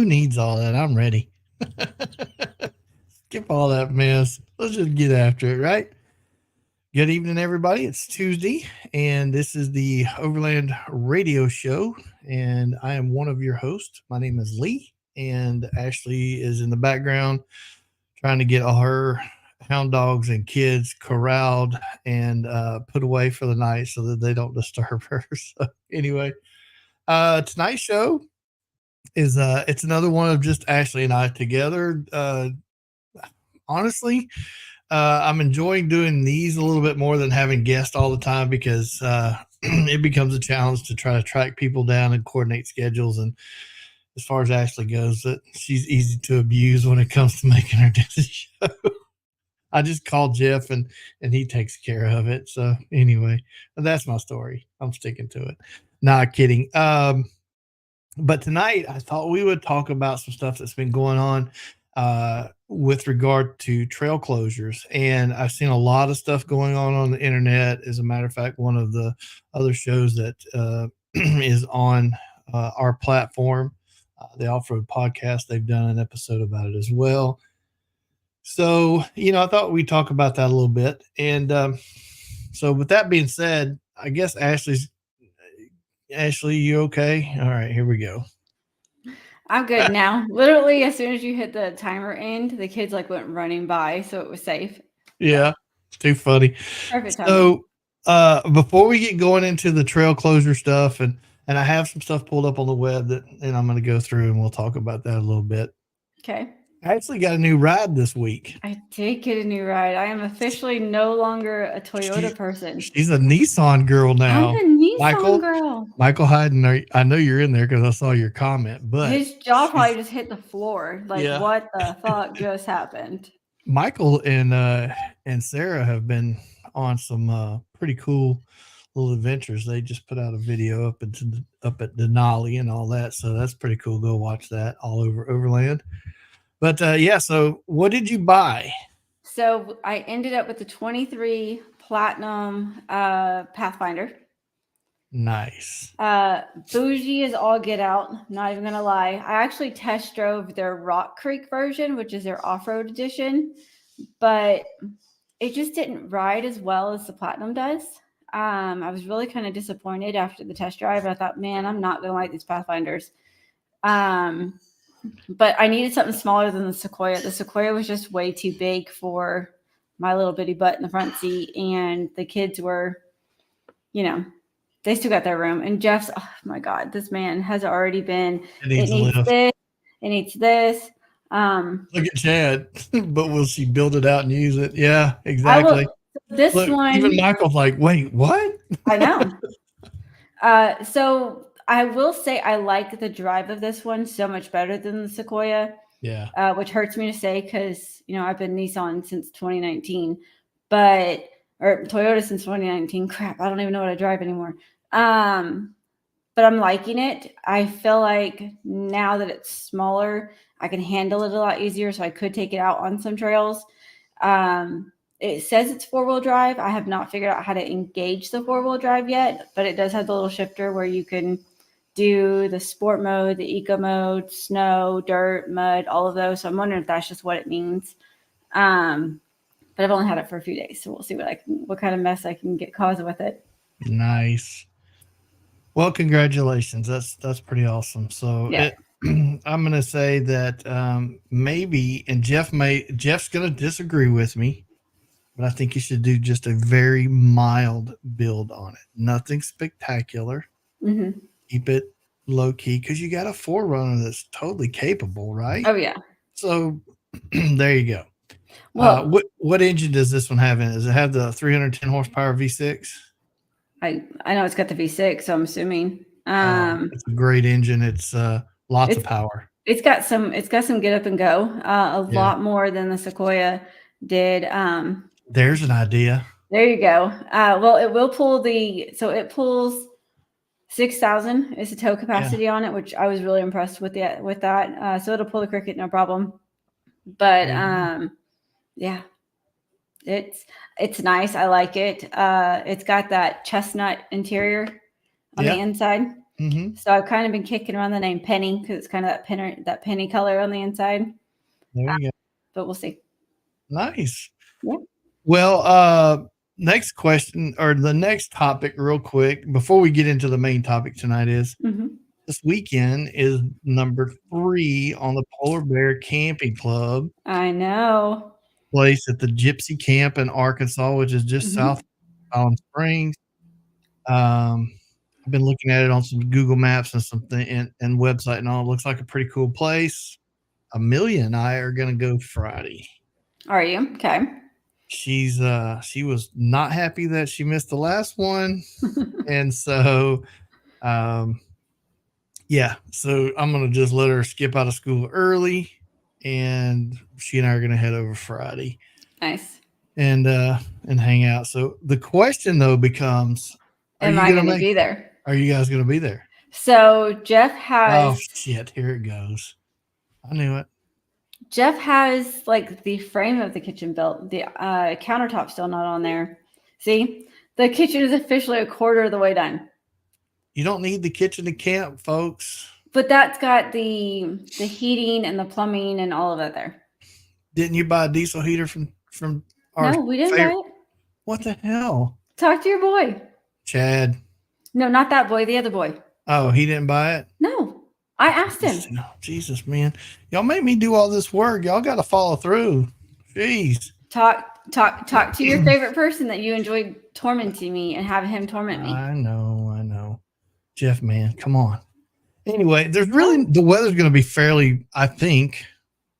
who needs all that? I'm ready. Skip all that mess. Let's just get after it, right? Good evening, everybody. It's Tuesday, and this is the Overland Radio Show, and I am one of your hosts. My name is Lee, and Ashley is in the background trying to get all her hound dogs and kids corralled and put away for the night so that they don't disturb her. So, anyway, tonight's show is it's another one of just Ashley and I together. Honestly, I'm enjoying doing these a little bit more than having guests all the time because it becomes a challenge to try to track people down and coordinate schedules. And as far as Ashley goes, that she's easy to abuse when it comes to making her do the show. I just call Jeff and he takes care of it. So anyway, that's my story. I'm sticking to it. Not kidding. But tonight I thought we would talk about some stuff that's been going on with regard to trail closures. And I've seen a lot of stuff going on the internet. As a matter of fact, one of the other shows that is on our platform, the Off-Road Podcast, they've done an episode about it as well. So, I thought we'd talk about that a little bit. And so with that being said, I guess Ashley, you okay? All right, here we go. I'm good now. Literally, as soon as you hit the timer end, the kids went running by, so it was safe. Yeah, too funny. Perfect timing. So, before we get going into the trail closure stuff, and I have some stuff pulled up on the web and I'm going to go through and we'll talk about that a little bit. Okay. I actually got a new ride this week. I did get a new ride. I am officially no longer a Toyota person. She's a Nissan girl now. I'm a Nissan girl. Michael Hayden, I know you're in there because I saw your comment, but his jaw probably just hit the floor. What the fuck just happened? Michael and Sarah have been on some pretty cool little adventures. They just put out a video up at Denali and all that, so that's pretty cool. Go watch that all over Overland. But yeah, so what did you buy? So I ended up with the 23 Platinum Pathfinder. Nice. Bougie is all get out. Not even gonna lie. I actually test drove their Rock Creek version, which is their off-road edition, but it just didn't ride as well as the Platinum does. I was really kind of disappointed after the test drive. I thought, man, I'm not gonna like these Pathfinders. But I needed something smaller than the Sequoia. The Sequoia was just way too big for my little bitty butt in the front seat. And the kids were, they still got their room. And Jeff's, oh my God, this man has already been, it needs this, it needs this. Look at Chad, but will she build it out and use it? Yeah, exactly. Look, one. Even Michael's like, wait, what? I know. So I will say I like the drive of this one so much better than the Sequoia. Yeah. Which hurts me to say because, I've been Nissan since 2019, or Toyota since 2019. Crap, I don't even know what I drive anymore. But I'm liking it. I feel like now that it's smaller, I can handle it a lot easier, so I could take it out on some trails. It says it's 4-wheel drive. I have not figured out how to engage the 4-wheel drive yet, but it does have the little shifter where you can do the sport mode, the eco mode, snow, dirt, mud, all of those. So I'm wondering if that's just what it means. But I've only had it for a few days, so we'll see what kind of mess I can get caused with it. Nice. Well, congratulations. That's pretty awesome. So yeah. I'm going to say that maybe, and Jeff's going to disagree with me, but I think you should do just a very mild build on it. Nothing spectacular. Mm-hmm. Keep it low key because you got a 4Runner that's totally capable, right? Oh yeah. So there you go. Well, what engine does this one have in it? Does it have the 310 horsepower V6? I know it's got the V6, so I'm assuming. It's a great engine. It's lots of power. It's got some get up and go. Lot more than the Sequoia did. There's an idea. There you go. Well, it will pull it pulls 6,000 is the tow capacity on it, which I was really impressed with that. So it'll pull the Cricket, no problem. But yeah, it's nice. I like it. It's got that chestnut interior on the inside. Mm-hmm. So I've kind of been kicking around the name Penny because it's kind of that penny color on the inside. There you go. But we'll see. Nice. Yeah. Well, next question or the next topic, real quick, before we get into the main topic tonight, is this weekend is number 3 on the Polar Bear Camping Club I know. place at the Gypsy Camp in Arkansas, which is just south of Island Springs. I've been looking at it on some Google Maps and something and website and all. It looks like a pretty cool place. Amelia and I are going to go Friday. Are you? Okay. She was not happy that she missed the last one. And so, yeah, so I'm going to just let her skip out of school early, and she and I are going to head over Friday. Nice. And hang out. So the question though becomes, am I going to be there? Are you guys going to be there? So Jeff has. Oh shit! Here it goes. I knew it. Jeff has like the frame of the kitchen built. The countertop's still not on there. See, the kitchen is officially a quarter of the way done. You don't need the kitchen to camp, folks. But that's got the heating and the plumbing and all of that there. Didn't you buy a diesel heater from our? No, we didn't buy it. What the hell? Talk to your boy, Chad. No, not that boy. The other boy. Oh, he didn't buy it? No, I asked him. Jesus, man. Y'all make me do all this work. Y'all got to follow through. Jeez. Talk to your favorite person that you enjoyed tormenting me and have him torment me. I know. Jeff, man, come on. Anyway, the weather's going to be fairly, I think,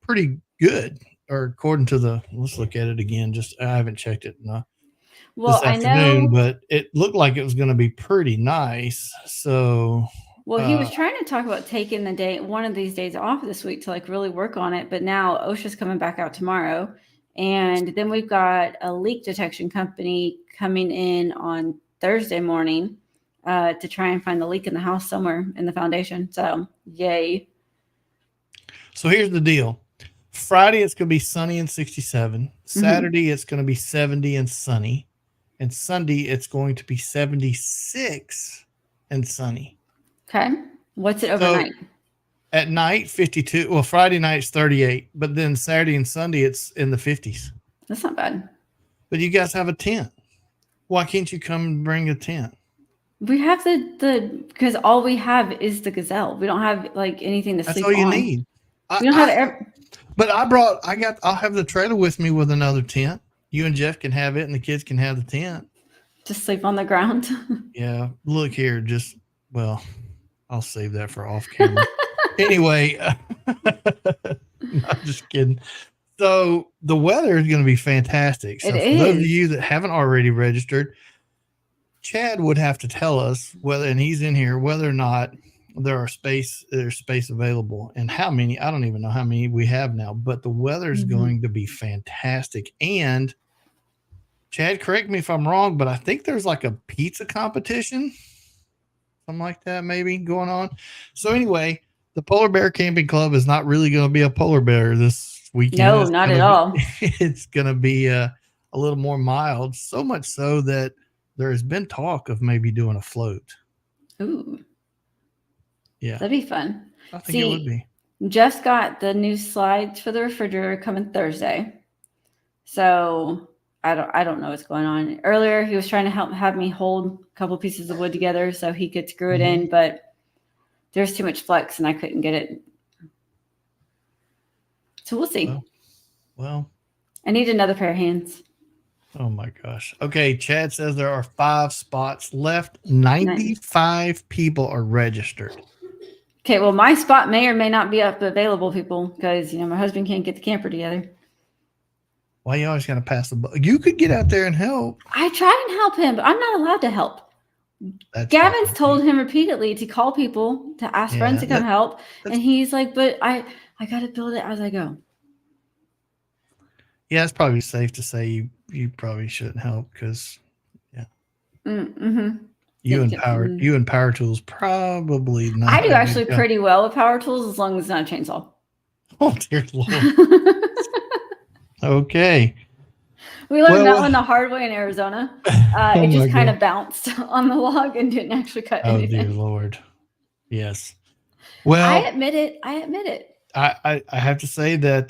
pretty good. Or according to let's look at it again. I haven't checked it this afternoon, but it looked like it was going to be pretty nice. So, well, he was trying to talk about taking one of these days off this week to like really work on it. But now OSHA's coming back out tomorrow. And then we've got a leak detection company coming in on Thursday morning to try and find the leak in the house somewhere in the foundation. So, yay. So here's the deal. Friday, it's going to be sunny and 67. Saturday, it's going to be 70 and sunny. And Sunday, it's going to be 76 and sunny. Okay. What's it overnight? So at night, 52. Well, Friday night's 38. But then Saturday and Sunday, it's in the 50s. That's not bad. But you guys have a tent. Why can't you come and bring a tent? We have because all we have is the Gazelle. We don't have like anything to sleep on. That's all you need. We don't have But I'll have the trailer with me with another tent. You and Jeff can have it and the kids can have the tent. Just sleep on the ground. Yeah. Look here. I'll save that for off camera. Anyway, I'm just kidding. So the weather is going to be fantastic. So for those of you that haven't already registered, Chad would have to tell us and he's in here, whether or not there's space available and how many. I don't even know how many we have now, but the weather is going to be fantastic. And Chad, correct me if I'm wrong, but I think there's like a pizza competition, something like that, maybe going on. So anyway, the Polar Bear Camping Club is not really going to be a polar bear this weekend. No, not at all. It's going to be a little more mild, so much so that there has been talk of maybe doing a float. Ooh. Yeah. That'd be fun. I think it would be. Jeff's got the new slides for the refrigerator coming Thursday. So I don't know what's going on. Earlier, he was trying to have me hold a couple pieces of wood together so he could screw it in, but there's too much flex and I couldn't get it. So we'll see. Well, I need another pair of hands. Oh my gosh. Okay. Chad says there are 5 spots left. 95 people are registered. Okay. Well, my spot may or may not be available, people, because, my husband can't get the camper together. Why you always going to pass the buck? You could get out there and help. I try and help him, but I'm not allowed to help. Gavin's told him repeatedly to call people, to ask friends to come help. And he's like, but I got to build it as I go. Yeah, it's probably safe to say you probably shouldn't help because, you and Power Tools probably not. I do actually pretty well with Power Tools as long as it's not a chainsaw. Oh dear Lord. Okay. We learned that one the hard way in Arizona. It just kind of bounced on the log and didn't actually cut anything. Oh dear Lord. Yes. I Well, admit it. I admit it. I have to say that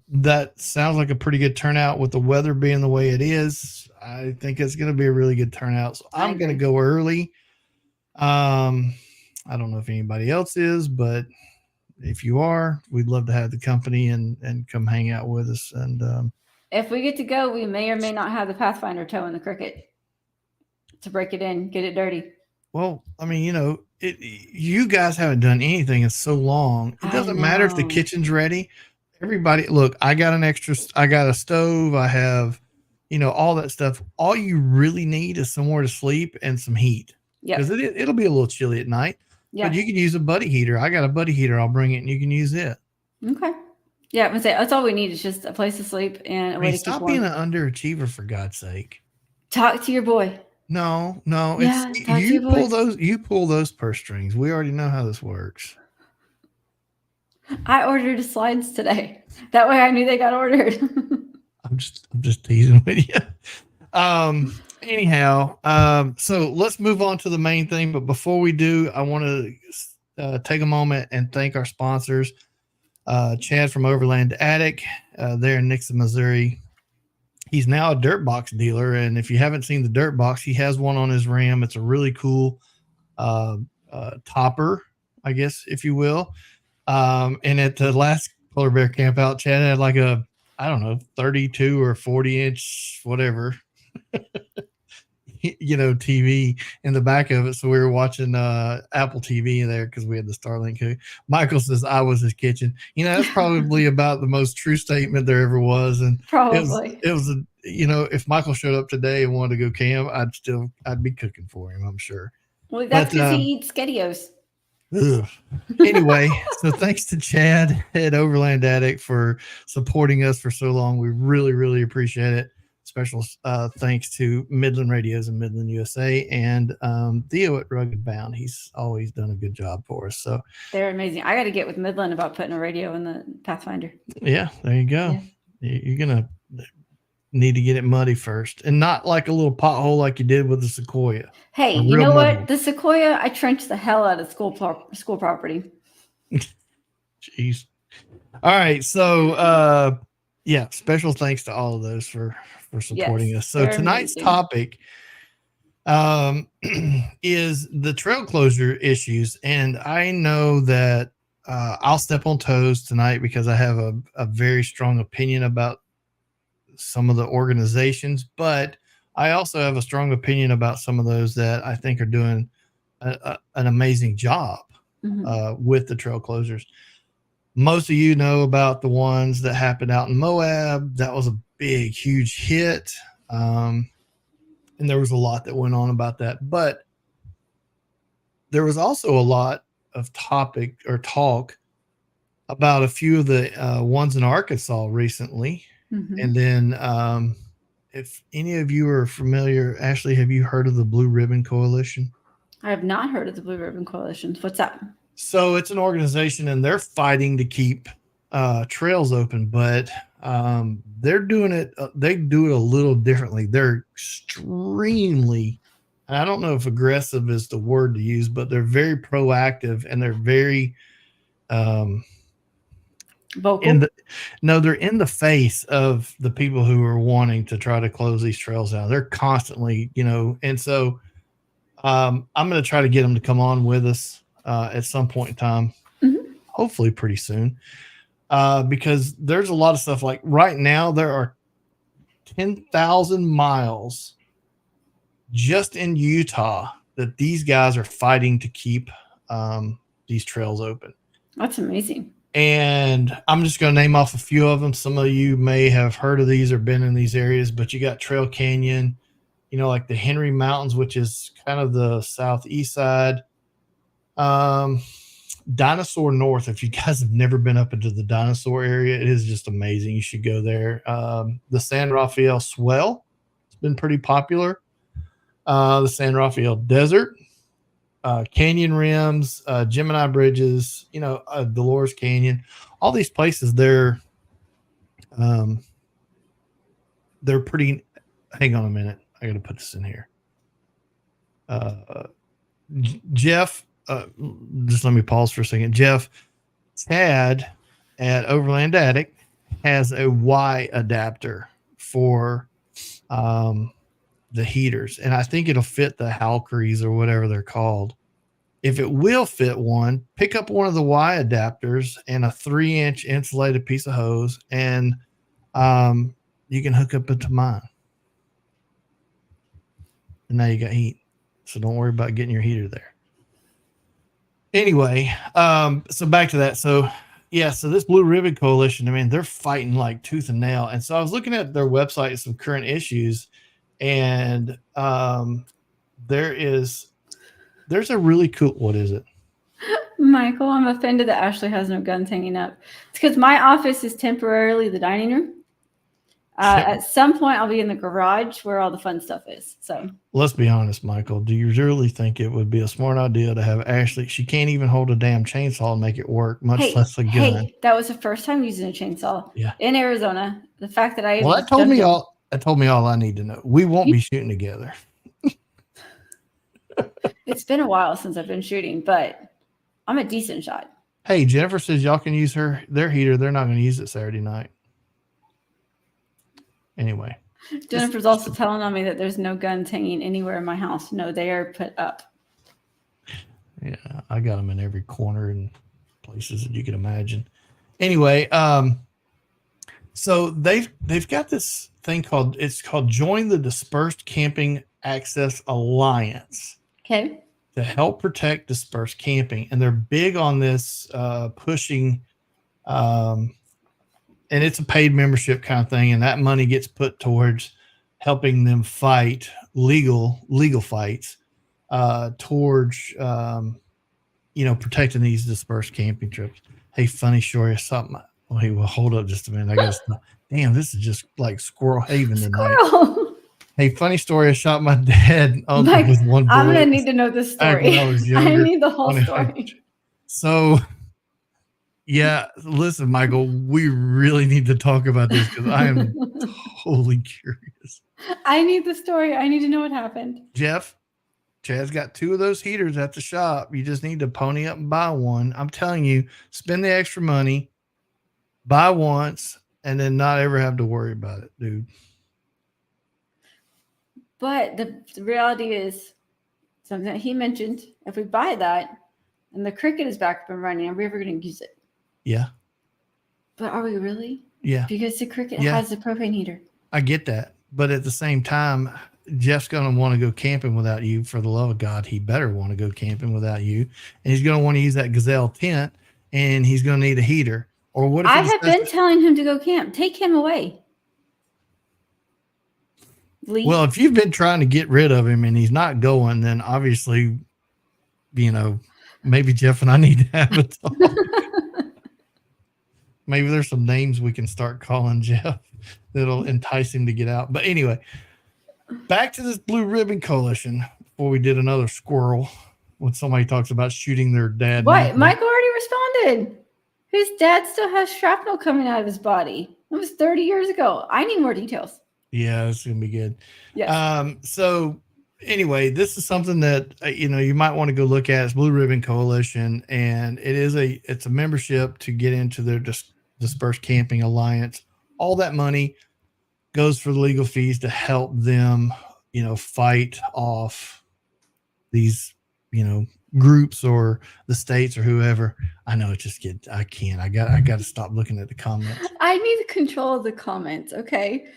that sounds like a pretty good turnout with the weather being the way it is. I think it's going to be a really good turnout. So I I'm going to agree. go early. I don't know if anybody else is, but if you are, we'd love to have the company and come hang out with us. And If we get to go, we may or may not have the Pathfinder toe in the cricket to break it in, get it dirty. well, I mean, you guys haven't done anything in so long. It I doesn't matter if the know. kitchen's ready. Everybody, look, I got I got a stove. I have, all that stuff. All you really need is somewhere to sleep and some heat because Yep. it'll be a little chilly at night. But Yeah. you can use a buddy heater. I got a buddy heater. I'll bring it and you can use it. Okay. Yeah, I'm gonna say that's all we need is just a place to sleep and a I way mean, to keep stop being warm. an underachiever for God's sake. Talk to your boy. No, no, it's Yeah, talk to you your boy. you pull those purse strings. We already know how this works. I ordered slides today. That way I knew they got ordered. I'm just teasing with you. Anyhow, so let's move on to the main thing. But before we do, I want to take a moment and thank our sponsors. Chad from Overland Attic, there in Nixon, Missouri. He's now a dirt box dealer, and if you haven't seen the dirt box, he has one on his Ram. It's a really cool topper, I guess, if you will. And at the last polar bear camp out, Chad had like a, I don't know, 32 or 40-inch, whatever, TV in the back of it. So we were watching Apple TV there because we had the Starlink. Michael says I was his kitchen. That's probably about the most true statement there ever was. And Probably. it was if Michael showed up today and wanted to go camp, I'd be cooking for him, I'm sure. Well, that's because he eats SpaghettiOs. Anyway, so thanks to Chad at Overland Attic for supporting us for so long. We really, really appreciate it. Special thanks to Midland Radios and Midland USA and Theo at Rugged Bound. He's always done a good job for us. So they're amazing. I got to get with Midland about putting a radio in the Pathfinder. Yeah, there you go. Yeah. You're gonna need to get it muddy first, and not like a little pothole like you did with the Sequoia. Hey, you know what? The Sequoia, I trenched the hell out of school property. Jeez. All right, so yeah, special thanks to all of those for supporting us. So tonight's topic is the trail closure issues, and I know that I'll step on toes tonight because I have a very strong opinion about some of the organizations, but I also have a strong opinion about some of those that I think are doing an amazing job with the trail closures. Most of you know about the ones that happened out in Moab. That was a big, huge hit. And there was a lot that went on about that. But there was also a lot of talk about a few of the ones in Arkansas recently. Mm-hmm. And then if any of you are familiar, Ashley, have you heard of the Blue Ribbon Coalition? I have not heard of the Blue Ribbon Coalition. What's that? So it's an organization, and they're fighting to keep trails open, but they're doing it. They do it a little differently. They're extremely, and I don't know if aggressive is the word to use, but they're very proactive, and they're very vocal. They're in the face of the people who are wanting to try to close these trails down. They're constantly, and so I'm going to try to get them to come on with us at some point in time, hopefully pretty soon, because there's a lot of stuff. Like right now, there are 10,000 miles just in Utah that these guys are fighting to keep these trails open. That's amazing. And I'm just going to name off a few of them. Some of you may have heard of these or been in these areas, but you got Trail Canyon, like the Henry Mountains, which is kind of the southeast side. Dinosaur North, if you guys have never been up into the Dinosaur area, it is just amazing. You should go there. The San Rafael Swell, it's been pretty popular. The San Rafael Desert, Canyon Rims, Gemini Bridges, Dolores Canyon, all these places, they're pretty. Hang on a minute. I got to put this in here. Jeff, just let me pause for a second. Jeff, Chad at Overland Attic has a Y adapter for the heaters, and I think it'll fit the Halkeries or whatever they're called. If it will fit one, pick up one of the Y adapters and a 3-inch insulated piece of hose, and you can hook up into mine. And now you got heat. So don't worry about getting your heater there. Anyway, so back to that. So yeah, so this Blue Ribbon Coalition, I mean, they're fighting like tooth and nail. And so I was looking at their website, some current issues, and there's a really cool, what is it? Michael, I'm offended that Ashley has no guns hanging up. It's because my office is temporarily the dining room. At some point, I'll be in the garage where all the fun stuff is. So let's be honest, Michael. Do you really think it would be a smart idea to have Ashley? She can't even hold a damn chainsaw and make it work, much less a gun. Hey, that was the first time using a chainsaw in Arizona. The fact that that told me all. That told me all I need to know. We won't be shooting together. It's been a while since I've been shooting, but I'm a decent shot. Hey, Jennifer says y'all can use their heater. They're not going to use it Saturday night. Anyway, Jennifer's also telling on me that there's no guns hanging anywhere in my house. No, they are put up. Yeah, I got them in every corner and places that you can imagine. Anyway, so they've got this thing called Join the Dispersed Camping Access Alliance. Okay. To help protect dispersed camping, and they're big on this pushing. And it's a paid membership kind of thing, and that money gets put towards helping them fight legal fights towards protecting these dispersed camping trips. Hey, funny story, something. Well, hold up just a minute. I guess. Damn, this is just like Squirrel Haven tonight. Squirrel. Hey, funny story. I shot my dad with one bullet. I'm gonna need to know this story. I need the whole story. So. Yeah, listen, Michael, we really need to talk about this because I am totally curious. I need the story. I need to know what happened. Jeff, Chad's got 2 of those heaters at the shop. You just need to pony up and buy one. I'm telling you, spend the extra money, buy once, and then not ever have to worry about it, dude. But the reality is something that he mentioned. If we buy that and the Cricket is back up and running, are we ever going to use it? Yeah. But are we really? Yeah. Because the Cricket has the propane heater. I get that. But at the same time, Jeff's going to want to go camping without you. For the love of God, he better want to go camping without you. And he's going to want to use that Gazelle tent, and he's going to need a heater. Or what if I have been telling him to go camp. Take him away. Leave. Well, if you've been trying to get rid of him and he's not going, then obviously, maybe Jeff and I need to have a talk. Maybe there's some names we can start calling Jeff that'll entice him to get out. But anyway, back to this Blue Ribbon Coalition before we did another squirrel when somebody talks about shooting their dad. What? Michael already responded. His dad still has shrapnel coming out of his body. It was 30 years ago. I need more details. Yeah, it's going to be good. Yeah. So anyway, this is something that, you might want to go look at. It's Blue Ribbon Coalition, and it's a membership to get into their Dispersed Camping Alliance. All that money goes for the legal fees to help them, fight off these, groups or the states or whoever. I know I can't. I got to stop looking at the comments. I need control of the comments. Okay.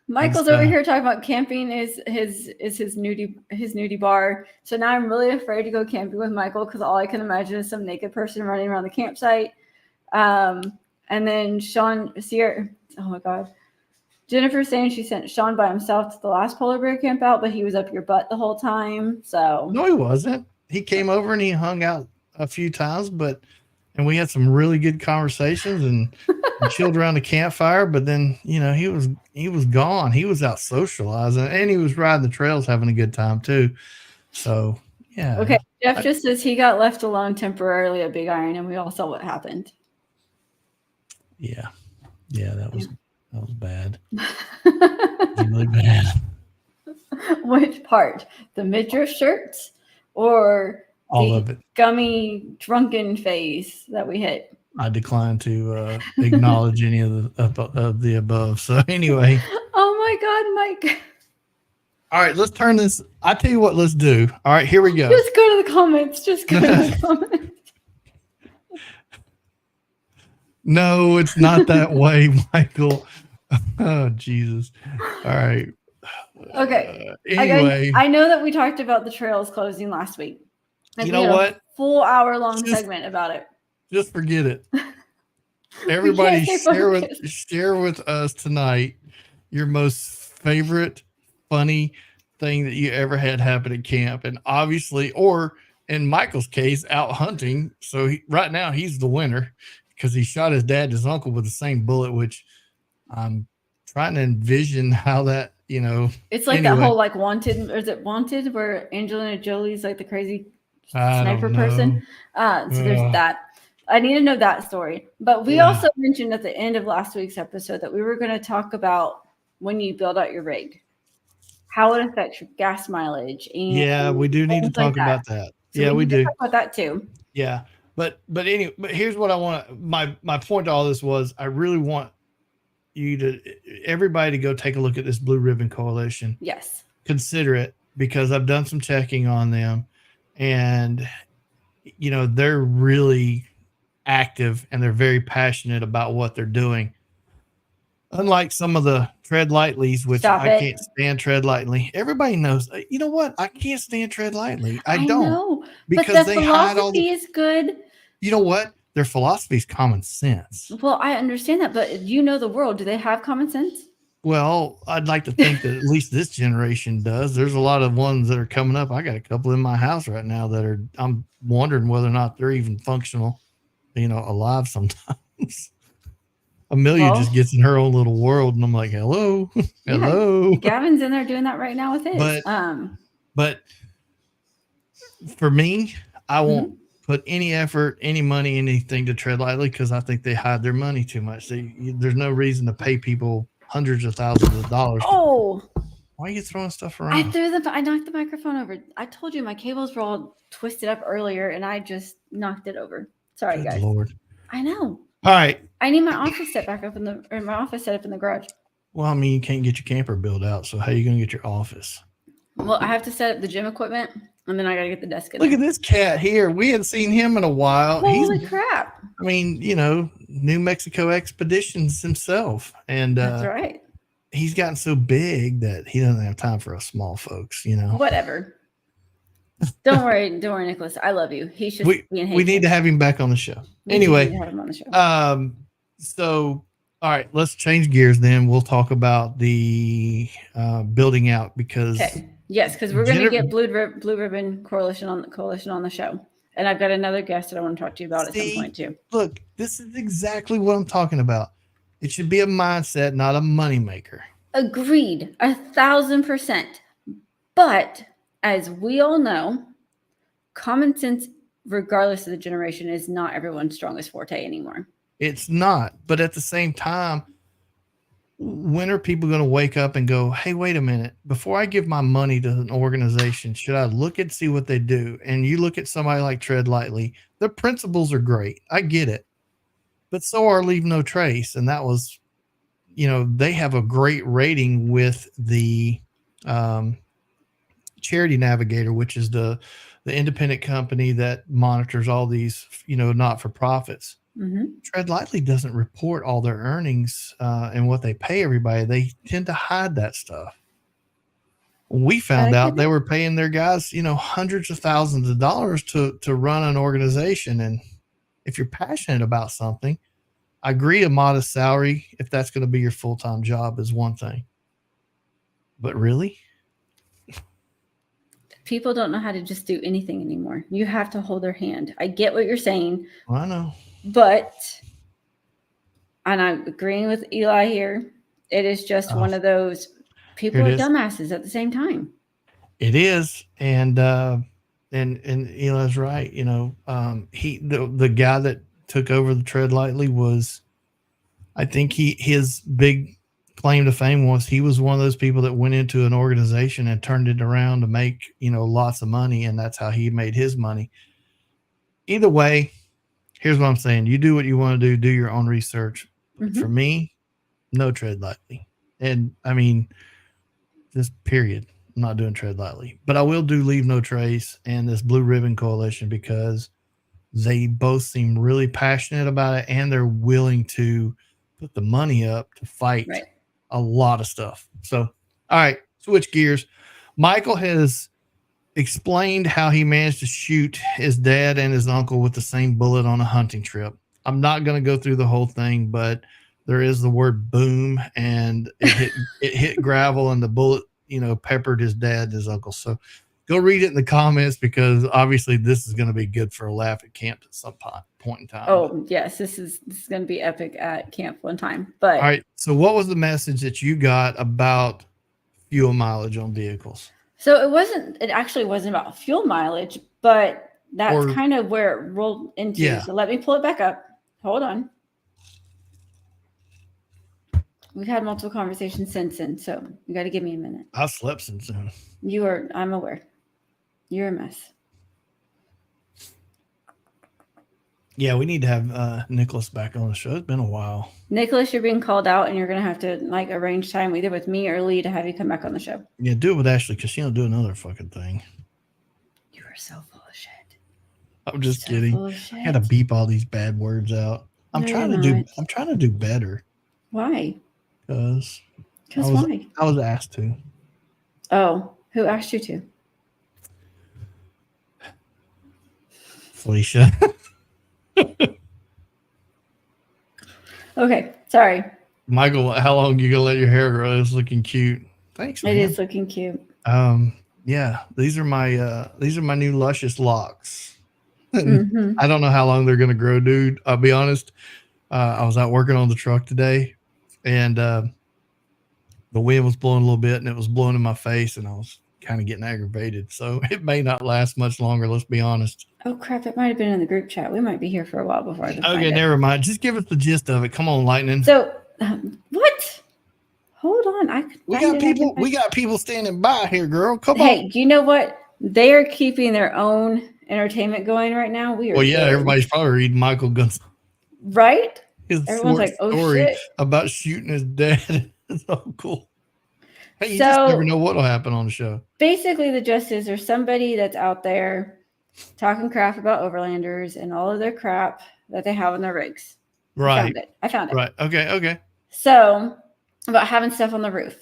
Michael's over here talking about camping is his nudie bar. So now I'm really afraid to go camping with Michael because all I can imagine is some naked person running around the campsite. And then Sierra, oh my God. Jennifer saying she sent Sean by himself to the last polar bear camp out, but he was up your butt the whole time. So no, he wasn't. He came over and he hung out a few times, and we had some really good conversations and chilled around the campfire. But then, he was gone. He was out socializing and he was riding the trails, having a good time too. So yeah. Okay. Jeff just says he got left alone temporarily at Big Iron, and we all saw what happened. Yeah. Yeah, that was bad. Really bad. Which part? The midriff shirts or all of it. Gummy drunken phase that we hit. I decline to acknowledge any of the above. So anyway. Oh my God, Mike. All right, let's turn this. I tell you what, let's do. All right, here we go. Just go to the comments. Just go to the comments. No, it's not that way, Michael. Oh, Jesus. All right. Okay. Anyway. I know that we talked about the trails closing last week. And you know what? Full hour-long segment about it. Just forget it. Everybody share with us tonight your most favorite funny thing that you ever had happen at camp. And obviously, or in Michael's case, out hunting. So right now he's the winner because he shot his dad and his uncle with the same bullet, which I'm trying to envision how that, it's like that whole like Wanted, or is it Wanted, where Angelina Jolie's like the crazy sniper person. So there's that. I need to know that story. But we also mentioned at the end of last week's episode that we were going to talk about when you build out your rig, how it affects your gas mileage. And we do need to talk about that. So we do. Talk about that too. Yeah. But anyway, but here's what I want. My point to all this was I really want everybody to go take a look at this Blue Ribbon Coalition. Yes. Consider it, because I've done some checking on them, and they're really active and they're very passionate about what they're doing. Unlike some of the Tread Lightlies, which I can't stand Tread Lightly. Everybody knows. You know what? I can't stand Tread Lightly. I don't know, because they hide all the. Is good. You know what? Their philosophy is common sense. Well, I understand that, but the world. Do they have common sense? Well, I'd like to think that at least this generation does. There's a lot of ones that are coming up. I got a couple in my house right now that I'm wondering whether or not they're even functional, alive sometimes. Amelia just gets in her own little world, and I'm like, hello. Yeah, Gavin's in there doing that right now with his. But for me, I won't put any effort, any money, anything to Tread Lightly, because I think they hide their money too much. There's no reason to pay people hundreds of thousands of dollars. Oh, why are you throwing stuff around? I knocked the microphone over. I told you my cables were all twisted up earlier, and I just knocked it over. Sorry, Good guys. Lord. I know. All right. I need my office set back up my office set up in the garage. Well, I mean, you can't get your camper built out, so how are you going to get your office? Well, I have to set up the gym equipment, and then I got to get the desk in. Look at this cat here. We hadn't seen him in a while. Holy crap. I mean, New Mexico Expeditions himself. And that's right. He's gotten so big that he doesn't have time for us small folks, Whatever. Don't worry, Nicholas. I love you. He's just being hateful. We need to have him back on the show. Anyway, have him on the show. So all right, let's change gears then. We'll talk about the building out, because because we're going to get Blue Ribbon Coalition on the show. And I've got another guest that I want to talk to you about at some point too. Look, this is exactly what I'm talking about. It should be a mindset, not a moneymaker. Agreed, 1,000%. But as we all know, common sense, regardless of the generation, is not everyone's strongest forte anymore. It's not. But at the same time, when are people going to wake up and go, hey, wait a minute, before I give my money to an organization, should I look and see what they do? And you look at somebody like Tread Lightly, their principles are great. I get it. But so are Leave No Trace. And that was, they have a great rating with the Charity Navigator, which is the independent company that monitors all these, not-for-profits. Mm-hmm. Tread Lightly doesn't report all their earnings and what they pay everybody. They tend to hide that stuff. We found out they were paying their guys, hundreds of thousands of dollars to run an organization. And if you're passionate about something, I agree, a modest salary, if that's going to be your full-time job, is one thing. But really? People don't know how to just do anything anymore. You have to hold their hand. I get what you're saying. I know. But, and I'm agreeing with Eli here, it is just one of those people are dumbasses at the same time. It is. And Eli's right. The guy that took over the Tread Lightly was, I think his big claim to fame was he was one of those people that went into an organization and turned it around to make, lots of money. And that's how he made his money. Either way, here's what I'm saying. You do what you want to do your own research. But for me, no tread lightly. And I mean, just period. I'm not doing tread lightly, but I will do Leave No Trace and this Blue Ribbon Coalition because they both seem really passionate about it and they're willing to put the money up to fight a lot of stuff. So, all right, switch gears. Michael has explained how he managed to shoot his dad and his uncle with the same bullet on a hunting trip. I'm not going to go through the whole thing, but there is the word boom, and it hit gravel, and the bullet, peppered his dad and his uncle. So go read it in the comments because obviously this is going to be good for a laugh at camp at some point in time. Oh, yes, this is going to be epic at camp one time. But all right, so what was the message that you got about fuel mileage on vehicles? So it actually wasn't about fuel mileage, but that's kind of where it rolled into. Yeah. So let me pull it back up. Hold on. We've had multiple conversations since then, so you got to give me a minute. I slept since then. I'm aware. You're a mess. Yeah, we need to have Nicholas back on the show. It's been a while. Nicholas, you're being called out, and you're going to have to arrange time either with me or Lee to have you come back on the show. Yeah, do it with Ashley because she'll do another fucking thing. You are so full of shit. I'm just kidding. I got to beep all these bad words out. I'm trying to do better. Why? Because why? I was asked to. Oh, who asked you to? Felicia. Okay, sorry. Michael, how long you gonna let your hair grow? It's looking cute. Thanks, man. It is looking cute. Yeah, these are my new luscious locks. I don't know how long they're gonna grow, dude. I'll be honest. I was out working on the truck today, and the wind was blowing a little bit, and it was blowing in my face, and I was kind of getting aggravated. So it may not last much longer. Let's be honest. Oh crap! It might have been in the group chat. We might be here for a while before I can Okay, never mind. Just give us the gist of it. Come on, Lightning. So, what? Hold on. We got people standing by here, girl. Come on. Hey, you know what? They are keeping their own entertainment going right now. Well, yeah, everybody's probably reading Michael Gunn's right. Everyone's like, "Oh story shit!" About shooting his dad. It's so cool. Hey, you just never know what will happen on the show. Basically, the gist is there's somebody that's out there talking crap about overlanders and all of their crap that they have on their rigs. Right. I found it. Right. Okay. So about having stuff on the roof.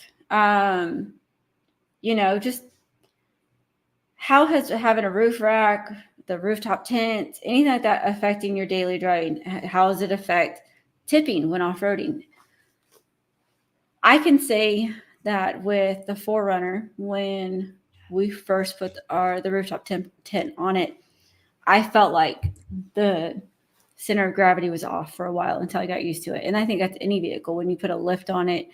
Just how has having a roof rack, the rooftop tent, anything like that affecting your daily driving? How does it affect tipping when off-roading? I can say that with the 4Runner, when we first put the rooftop tent on it, I felt like the center of gravity was off for a while until I got used to it. And I think that's any vehicle. When you put a lift on it,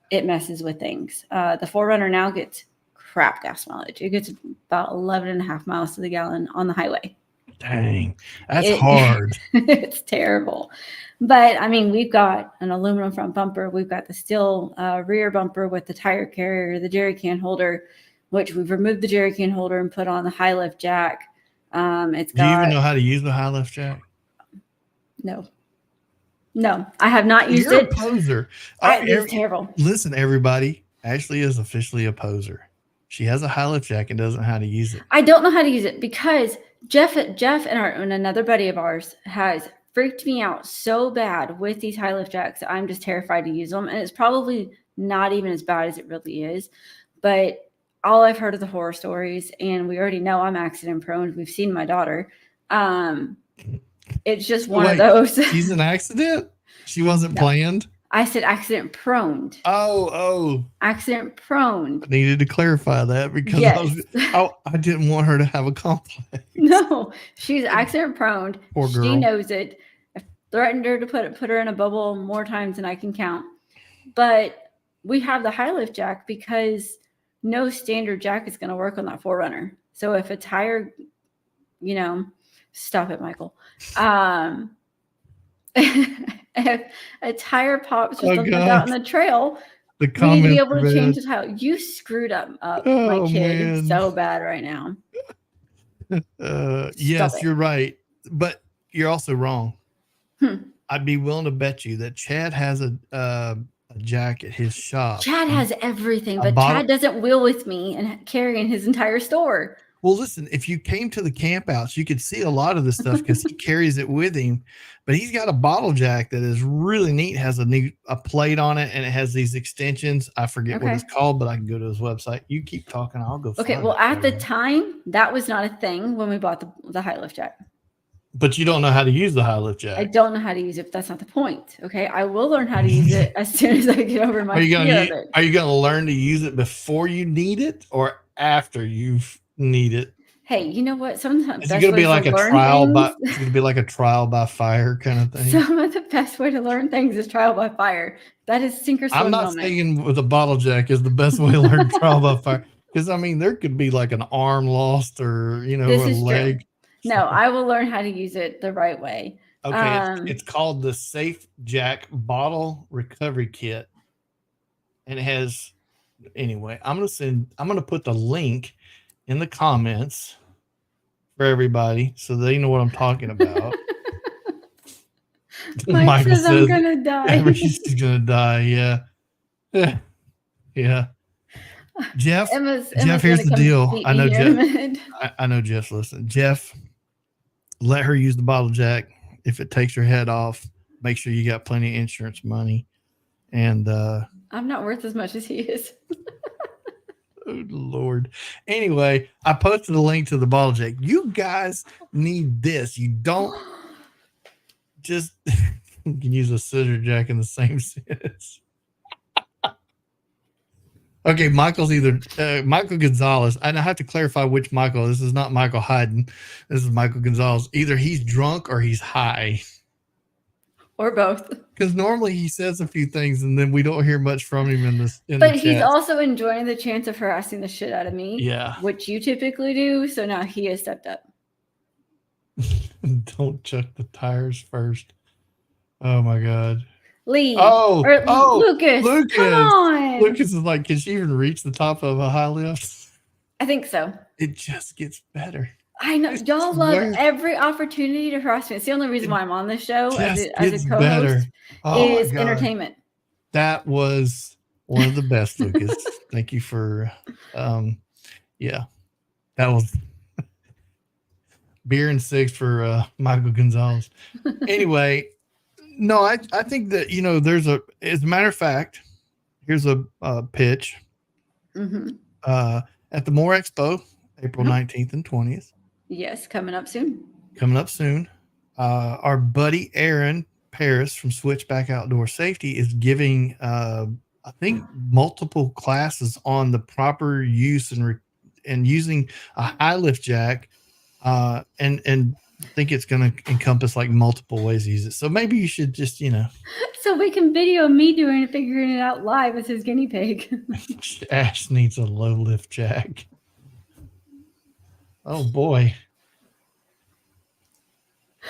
it messes with things. The 4Runner now gets crap gas mileage. It gets about 11.5 miles to the gallon on the highway. Dang, that's hard. It's terrible. But I mean, we've got an aluminum front bumper. We've got the steel rear bumper with the tire carrier, the jerry can holder, which we've removed the jerry can holder and put on the high lift jack. Do you even know how to use the high lift jack? No, I have not used it. You're a poser. It's terrible. Listen, everybody, Ashley is officially a poser. She has a high lift jack and doesn't know how to use it. I don't know how to use it because Jeff and another buddy of ours has freaked me out so bad with these high lift jacks. I'm just terrified to use them. And it's probably not even as bad as it really is. But all I've heard of the horror stories, and we already know I'm accident prone. We've seen my daughter. It's just one of those. She's an accident? She wasn't planned? I said accident prone. Oh. Accident prone. I needed to clarify that because I didn't want her to have a complex. No, she's accident prone. Poor girl. She knows it. I threatened her to put her in a bubble more times than I can count. But we have the high lift jack because no standard jack is going to work on that 4Runner. So if a tire, stop it, Michael. If a tire pops or something out on the trail, The We need to comments be able are to bad. change the title. You screwed up my Oh, kid man. so bad right now. Yes, it. you're right, but you're also wrong. Hmm. I'd be willing to bet you that Chad has a jack at his shop. Chad has everything, A but bottle- Chad doesn't wheel with me and carry in his entire store. Well, listen, if you came to the campouts, you could see a lot of this stuff because he carries it with him. But he's got a bottle jack that is really neat. Has a plate on it, and it has these extensions. I forget what it's called, but I can go to his website. You keep talking, I'll go. Okay, find well, it at the time, that was not a thing when we bought the high lift jack. But you don't know how to use the high lift jack. I don't know how to use it, but that's not the point. Okay, I will learn how to use it as soon as I get over my fear of it. Are you going to learn to use it before you need it or after you need it? Hey, you know what? Sometimes it's going to be like a trial by. It's going to be like a trial by fire kind of thing. Some of the best way to learn things is trial by fire. That is sink or swim. I'm not saying with a bottle jack is the best way to learn trial by fire because I mean there could be like an arm lost or a leg. True. No, I will learn how to use it the right way. Okay, it's called the Safe Jack Bottle Recovery Kit, and it has. Anyway, I'm gonna put the link in the comments for everybody so they know what I'm talking about. Michael says I'm gonna die. She's gonna die. Yeah. Yeah. Jeff, here's the deal. I know Jeff. I know Jeff's listening. Jeff, let her use the bottle jack. If it takes your head off, make sure you got plenty of insurance money. And I'm not worth as much as he is. Oh Lord. Anyway, I posted a link to the bottle jack. You guys need this. You don't just you can use a scissor jack in the same sentence. Okay, Michael's either Michael Gonzalez. And I have to clarify which Michael. This is not Michael Hayden. This is Michael Gonzalez. Either he's drunk or he's high. Or both. Because normally he says a few things and then we don't hear much from him in this. But he's also enjoying the chance of harassing the shit out of me. Yeah. Which you typically do. So now he has stepped up. Don't check the tires first. Oh my God. Lee. Lucas. Come on. Lucas is like, can she even reach the top of a high lift? I think so. It just gets better. I know. Y'all love every opportunity to harass me. It's the only reason why I'm on this show as a co-host is entertainment. That was one of the best, Lucas. Thank you for, yeah, that was beer and six for Michael Gonzalez. Anyway, no, I think that, there's as a matter of fact, here's a pitch at the More Expo, April 19th and 20th. Yes, coming up soon. Our buddy Aaron Paris from Switchback Outdoor Safety is giving, I think, multiple classes on the proper use and using a high lift jack, and I think it's going to encompass like multiple ways to use it. So maybe you should just, So we can video me figuring it out live as his guinea pig. Ash needs a low lift jack. Oh boy.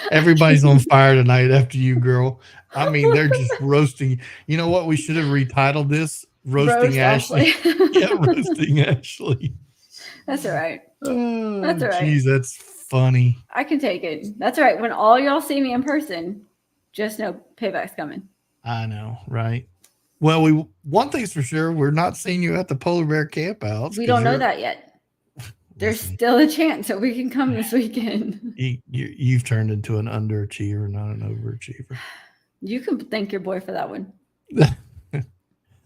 Everybody's on fire tonight after you, girl. I mean, they're just roasting. You know what? We should have retitled this Roasting Ashley. Yeah, Roasting Ashley. That's all right. That's all right. Geez, that's funny. I can take it. That's all right. When all y'all see me in person, just know payback's coming. I know, right? Well, one thing's for sure, we're not seeing you at the Polar Bear campouts. We don't know that yet. There's still a chance that we can come this weekend. You've turned into an underachiever, not an overachiever. You can thank your boy for that one.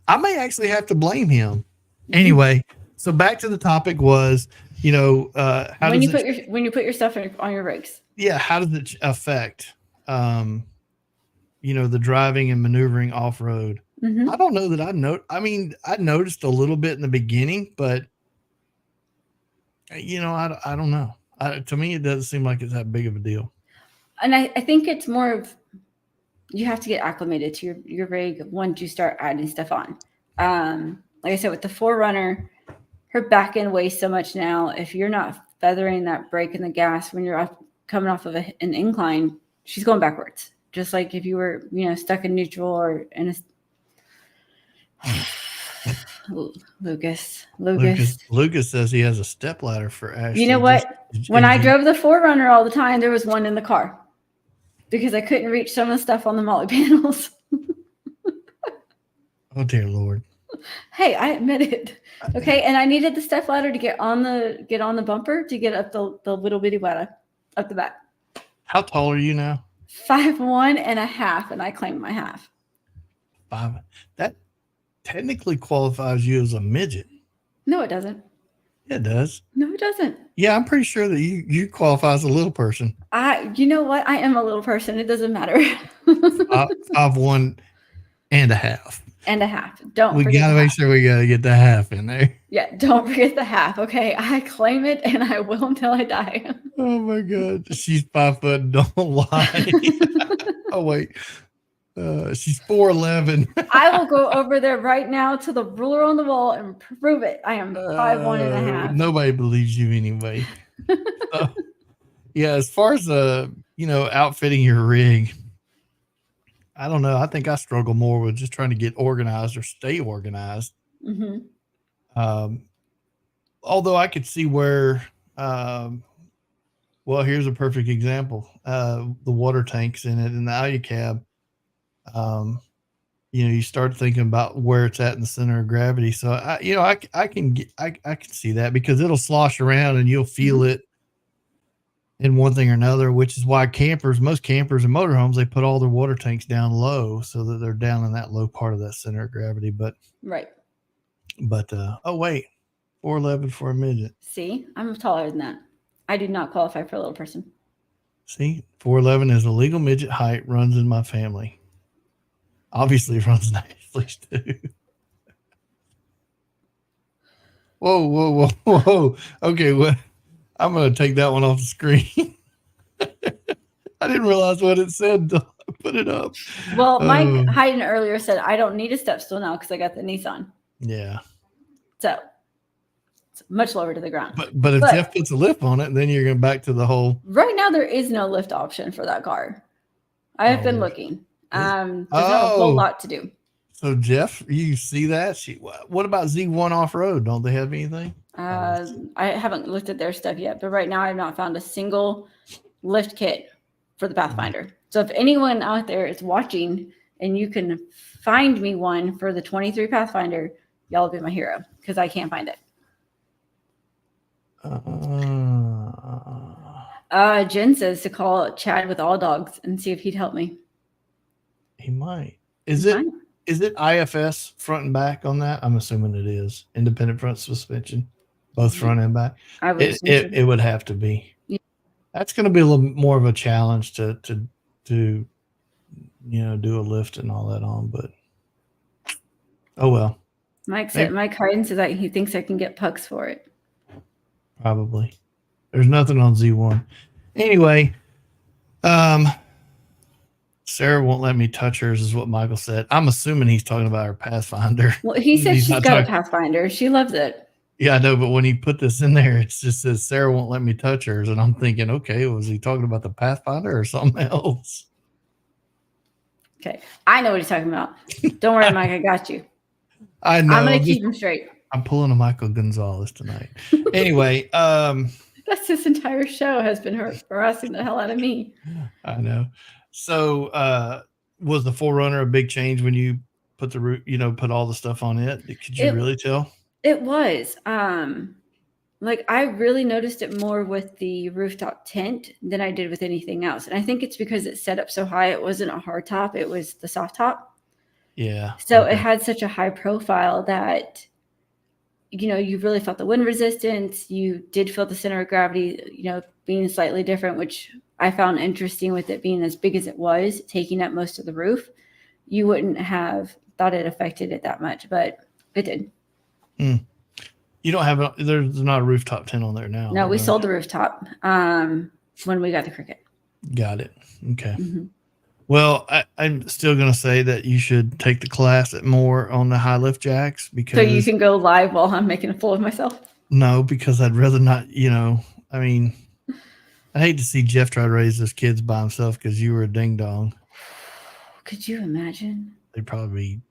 I may actually have to blame him. Anyway, so back to the topic was, when you put your stuff on your rigs. Yeah, how does it affect, the driving and maneuvering off road? Mm-hmm. I don't know that I noticed a little bit in the beginning, but I don't know. To me, it doesn't seem like it's that big of a deal. And I think it's more of you have to get acclimated to your rig once you start adding stuff on. Like I said, with the 4Runner, her back end weighs so much now. If you're not feathering that brake and the gas when you're coming off of an incline, she's going backwards. Just like if you were, stuck in neutral or in a Lucas. Lucas says he has a step ladder for Ashley. You know what? When I drove the 4Runner all the time, there was one in the car because I couldn't reach some of the stuff on the Molly panels. Oh dear Lord. Hey, I admit it. Okay, and I needed the step ladder to get on the bumper to get up the little bitty ladder up the back. How tall are you now? 5'1.5", and I claim my half. 5. That technically qualifies you as a midget. No, it doesn't. Yeah, it does. No, it doesn't. Yeah, I'm pretty sure that you qualify as a little person. You know what? I am a little person. It doesn't matter. 5'1.5". And a half. Don't We forget gotta the make half. sure we gotta get the half in there. Yeah, don't forget the half. Okay, I claim it, and I will until I die. Oh my God, she's 5 foot. Don't lie. Oh wait, she's 4'11". I will go over there right now to the ruler on the wall and prove it. I am 5'1.5". Nobody believes you anyway. Yeah, as far as outfitting your rig, I don't know. I think I struggle more with just trying to get organized or stay organized. Mm-hmm. Although I could see where, well, here's a perfect example. The water tanks in it and the Alucab. You start thinking about where it's at in the center of gravity. So I can see that because it'll slosh around and you'll feel it in one thing or another, which is why most campers and motorhomes, they put all their water tanks down low so that they're down in that low part of that center of gravity. But oh wait, 4'11" for a midget. See, I'm taller than that. I do not qualify for a little person. See, 4'11" is a legal midget height, runs in my family. Obviously runs in Ashley's too. Whoa. Okay, well, I'm going to take that one off the screen. I didn't realize what it said until I put it up. Well, Mike Hayden earlier said, I don't need a step stool now because I got the Nissan. Yeah. So it's much lower to the ground. But if Jeff puts a lift on it, then you're going back to the whole. Right now, there is no lift option for that car. I have been looking. There's not a whole lot to do. So Jeff, you see that? What about Z1 off-road? Don't they have anything? I haven't looked at their stuff yet, but right now I have not found a single lift kit for the Pathfinder. So if anyone out there is watching and you can find me one for the 23 Pathfinder, y'all will be my hero because I can't find it. Jen says to call Chad with all dogs and see if he'd help me. He might. Is it IFS front and back on that? I'm assuming it is. Independent front suspension, both front and back. It would have to be. Yeah. That's going to be a little more of a challenge to do a lift and all that on, but oh well. Mike Hayden says that he thinks I can get pucks for it. Probably. There's nothing on Z1. Anyway, Sarah won't let me touch hers, is what Michael said. I'm assuming he's talking about her Pathfinder. Well, he said she's got a Pathfinder. She loves it. Yeah, I know, but when he put this in there, it just says Sarah won't let me touch hers, and I'm thinking, okay, was he talking about the Pathfinder or something else? Okay, I know what he's talking about. Don't worry, Mike, I got you. I know. I'm going to keep him straight. I'm pulling a Michael Gonzalez tonight. Anyway, that's this entire show has been harassing the hell out of me. I know. So, was the 4Runner a big change when you put put all the stuff on it? Could you really tell? It was. I really noticed it more with the rooftop tent than I did with anything else. And I think it's because it's set up so high. It wasn't a hard top. It was the soft top. Yeah. So it had such a high profile that, you really felt the wind resistance. You did feel the center of gravity, being slightly different, which I found interesting with it being as big as it was, taking up most of the roof. You wouldn't have thought it affected it that much, but it did. You don't have there's not a rooftop tent on there now. No, we sold the rooftop when we got the Cricket. Got it. Okay. Mm-hmm. Well, I'm still going to say that you should take the class more on the high lift jacks because. So you can go live while I'm making a fool of myself. No, because I'd rather not. I hate to see Jeff try to raise those kids by himself because you were a ding dong. Could you imagine? They'd probably be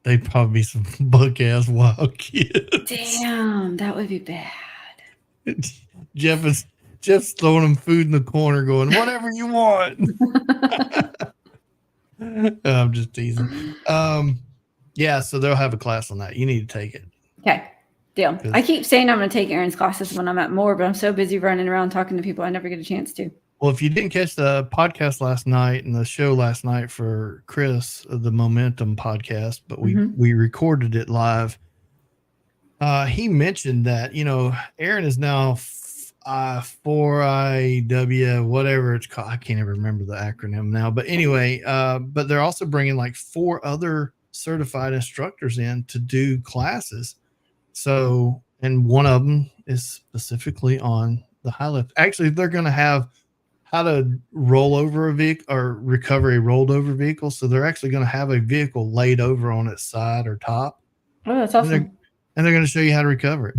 they'd probably be some buck ass wild kids. Damn, that would be bad. Jeff's throwing them food in the corner, going, "Whatever you want." I'm just teasing. Yeah, so they'll have a class on that. You need to take it. Okay, deal. I keep saying I'm going to take Aaron's classes when I'm at Moore, but I'm so busy running around talking to people, I never get a chance to. Well, if you didn't catch the podcast last night and the show last night for Chris, the Momentum podcast, but we recorded it live. He mentioned that, Aaron is now 4IW, whatever it's called. I can't even remember the acronym now. But anyway, but they're also bringing like 4 other certified instructors in to do classes. So, and one of them is specifically on the high lift. Actually, they're going to have how to roll over a vehicle or recover a rolled over vehicle. So they're actually going to have a vehicle laid over on its side or top. Oh, that's awesome. And they're going to show you how to recover it.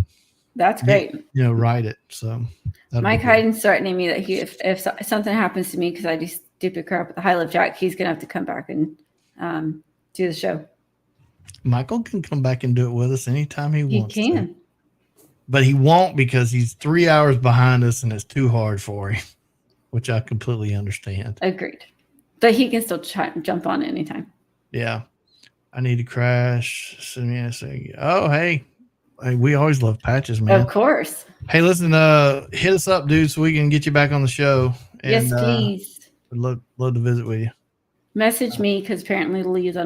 That's great. Ride it. So Mike Hayden's threatening me that if something happens to me because I do stupid crap with the high lift jack, he's going to have to come back and do the show. Michael can come back and do it with us anytime he wants. He can. But he won't because he's 3 hours behind us and it's too hard for him, which I completely understand. Agreed. But he can still jump on anytime. Yeah. I need to crash. Send me a say, oh, hey, we always love Patches, man. Of course. Hey, listen, hit us up, dude, so we can get you back on the show. And, yes, please. We'd love to visit with you. Message me because apparently Lee's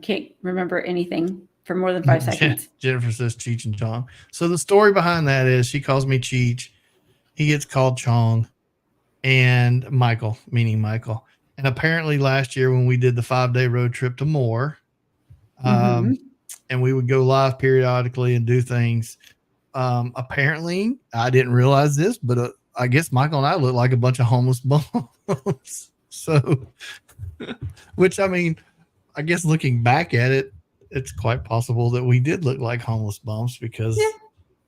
can't remember anything for more than 5 seconds. Jennifer says Cheech and Chong. So the story behind that is she calls me Cheech. He gets called Chong, and Michael, meaning Michael. And apparently last year when we did the 5-day road trip to Moore, and we would go live periodically and do things. Apparently, I didn't realize this, but I guess Michael and I look like a bunch of homeless bums. So, which I mean, I guess looking back at it, it's quite possible that we did look like homeless bums because,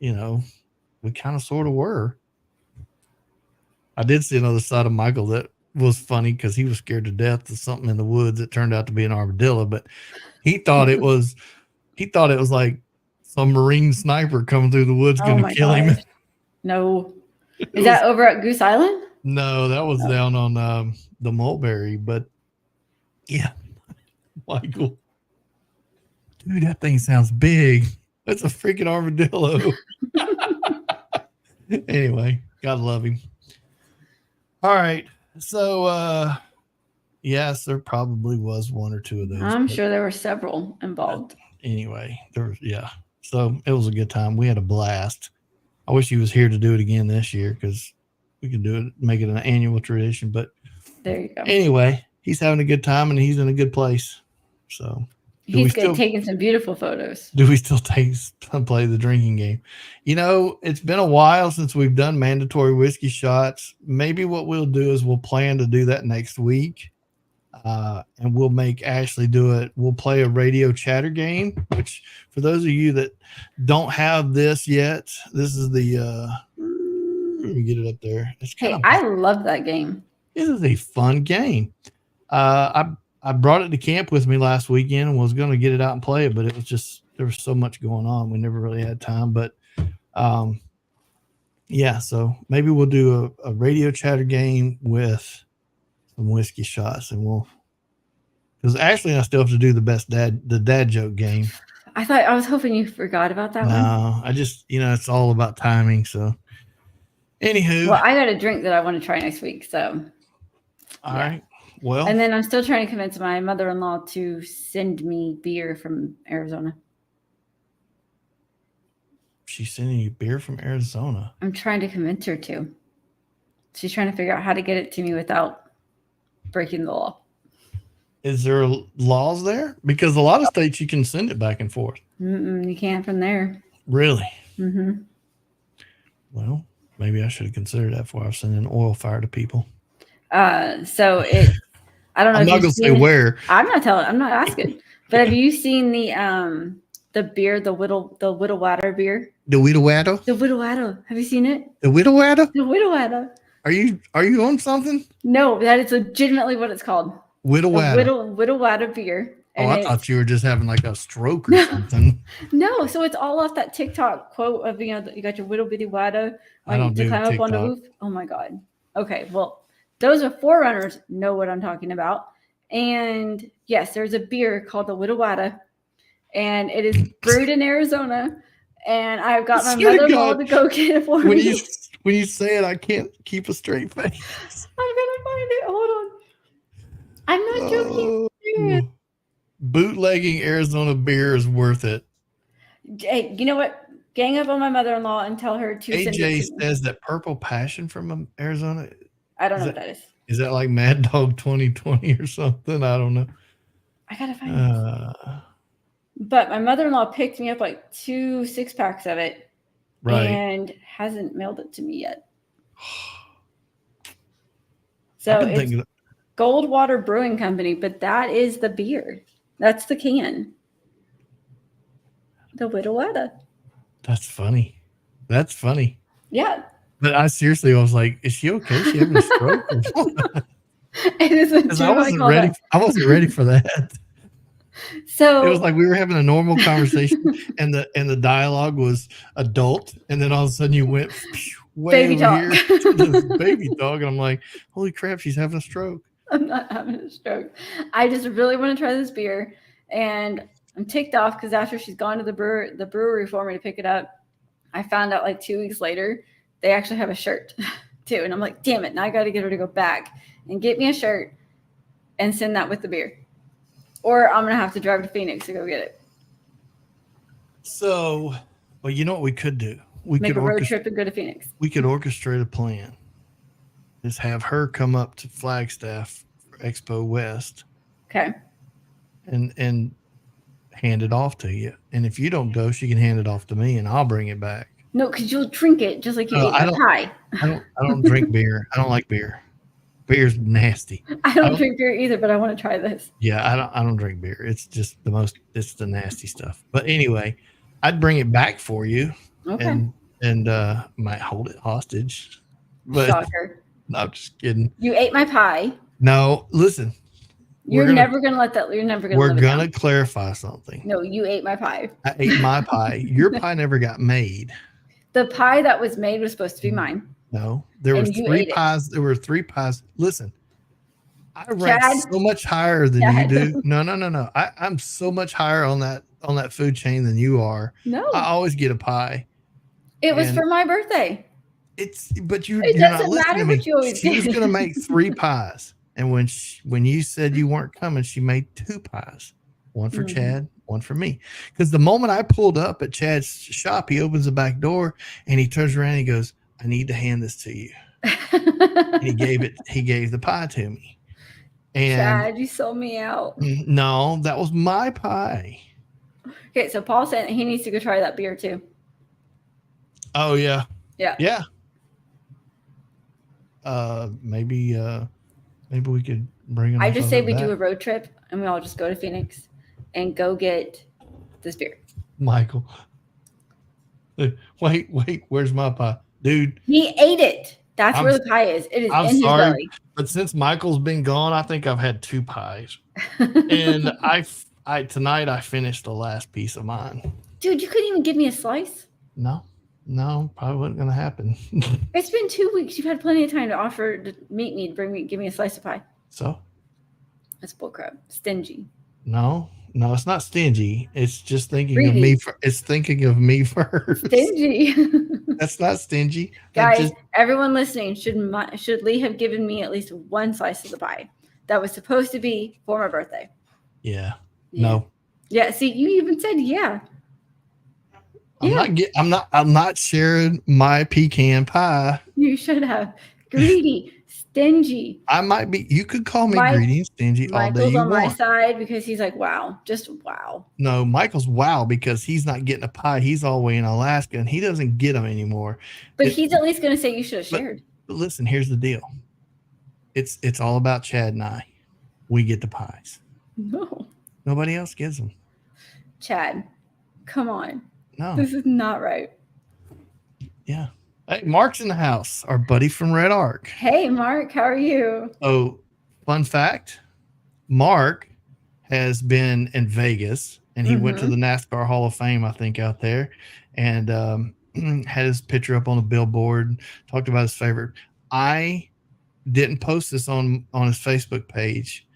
we kind of sort of were. I did see another side of Michael that was funny because he was scared to death of something in the woods that turned out to be an armadillo, but he thought it was like some Marine sniper coming through the woods going to kill him. No. Is that over at Goose Island? No, that was down on the Mulberry, but yeah. Michael. Dude, that thing sounds big. That's a freaking armadillo. Anyway, gotta love him. All right. So yes, there probably was one or two of those. I'm sure there were several involved. Anyway, so it was a good time. We had a blast. I wish he was here to do it again this year because we could do it, make it an annual tradition. But there you go. Anyway, he's having a good time and he's in a good place. So he's taking some beautiful photos. Do we still play the drinking game? It's been a while since we've done mandatory whiskey shots. Maybe what we'll do is we'll plan to do that next week. And we'll make Ashley do it. We'll play a radio chatter game, which for those of you that don't have this yet, this is the, let me get it up there. I love that game. This is a fun game. I brought it to camp with me last weekend and was going to get it out and play it, but it was just, there was so much going on. We never really had time, but, yeah, so maybe we'll do a radio chatter game with some whiskey shots and because Ashley and I still have to do the dad joke game. I was hoping you forgot about that one. No, I just, it's all about timing. So anywho. Well, I got a drink that I want to try next week. So. All right. Well, and then I'm still trying to convince my mother-in-law to send me beer from Arizona. She's sending you beer from Arizona. I'm trying to convince her to. She's trying to figure out how to get it to me without breaking the law. Is there laws there? Because a lot of states you can send it back and forth. You can't from there. Really? Mm-hmm. Well, maybe I should have considered that before I was sending oil fire to people. I don't know. I'm not gonna say where. I'm not asking. But have you seen the beer, the Whittlewater beer? The Whittlewater? The Whittlewater. Have you seen it? The Whittlewater? The Whittlewater. Are you on something? No, that is legitimately what it's called. Whittlewater. Whittlewater beer. Oh, And I it's thought you were just having like a stroke or something. no, so it's all off that TikTok quote of you got your little bitty water I don't to do climb up on the TikTok. roof. Oh my god. Okay, well, those are forerunners know what I'm talking about. And yes, there's a beer called the Little Wada, and it is brewed in Arizona. And I've got my Swear to mother-in-law God, to go get it for when me. you say it, I can't keep a straight face. I'm gonna find it. Hold on. I'm not joking. Oh, bootlegging Arizona beer is worth it. Hey, you know what? Gang up on my mother-in-law and tell her to send it AJ to me. says that Purple Passion from Arizona. I don't know Is what that is. Is that like Mad Dog 2020 or something? I don't know. I gotta find it. But my mother-in-law picked me up like 2 6-packs of it, Right. and hasn't mailed it to me yet. So I've been it's thinking, Goldwater Brewing Company, but that is the beer. That's the can. The Little Wada. that's funny. That's funny. Yeah. But I seriously was like, is she okay? Is she having a stroke? It is a Because I true wasn't call ready. that. I wasn't ready for that. So It was like we were having a normal conversation, and the dialogue was adult, and then all of a sudden you went way Baby over talk. here to this baby talk, and I'm like, holy crap, she's having a stroke. I'm not having a stroke. I just really want to try this beer, and I'm ticked off because after she's gone to the brewery for me to pick it up, I found out like 2 weeks later they actually have a shirt too, and I'm like, damn it! Now I got to get her to go back and get me a shirt and send that with the beer, or I'm gonna have to drive to Phoenix to go get it. So, well, you know what we could do? We Make could a road trip and go to Phoenix. We could orchestrate a plan. Just have her come up to Flagstaff for Expo West. Okay. And hand it off to you. And if you don't go, she can hand it off to me, and I'll bring it back. No, because you'll drink it just like you ate my pie. I don't drink beer. I don't like beer. Beer's nasty. I don't drink beer either, but I want to try this. Yeah, I don't drink beer. It's just it's the nasty stuff. But anyway, I'd bring it back for you. Okay. And might hold it hostage. But shocker. No, I'm just kidding. You ate my pie. No, listen. You're never gonna let that. You're never gonna. We're gonna clarify something. No, you ate my pie. I ate my pie. Your pie never got made. The pie that was made was supposed to be mine. No, there were 3 pies. There were 3 pies. Listen, I rank so much higher than you do. No. I'm so much higher on that food chain than you are. No, I always get a pie. It was for my birthday. But you're it not doesn't listening matter to me. what you always She get. was gonna make 3 pies, and when you said you weren't coming, she made 2 pies. One for Chad, one for me. Because the moment I pulled up at Chad's shop, he opens the back door and he turns around and he goes, I need to hand this to you. And he gave the pie to me. And Chad, you sold me out. No, that was my pie. Okay, so Paul said he needs to go try that beer too. Oh yeah. Yeah. Yeah. Maybe we could bring him. I just say we do a road trip and we all just go to Phoenix and go get this beer. Michael. Wait, where's my pie? Dude. He ate it. That's where the pie is. It is in his belly. But since Michael's been gone, I think I've had 2 pies. And tonight I finished the last piece of mine. Dude, you couldn't even give me a slice? No, probably wasn't gonna happen. It's been 2 weeks. You've had plenty of time to offer to meet me to give me a slice of pie. So that's bullcrap. Stingy. No, it's not stingy. It's just thinking of me. It's thinking of me first. Stingy. That's not stingy. Guys, everyone listening, should Lee have given me at least 1 slice of the pie that was supposed to be for my birthday? Yeah. No. Yeah. See, you even said yeah. I'm not sharing my pecan pie. You should have. Greedy. Stingy. I might be. You could call me greedy and stingy all day you want. Michael's on my side because he's like, wow, just wow. No, Michael's wow because he's not getting a pie. He's all the way in Alaska and he doesn't get them anymore. But he's at least going to say you should have shared. But listen, here's the deal. It's all about Chad and I. We get the pies. No. Nobody else gets them. Chad, come on. No. This is not right. Yeah. Hey, Mark's in the house, our buddy from Red Arc. Hey, Mark, how are you? Oh, fun fact, Mark has been in Vegas, and he went to Mhm. the NASCAR Hall of Fame, I think, out there, and had his picture up on a billboard. Talked about his favorite. I didn't post this on his Facebook page,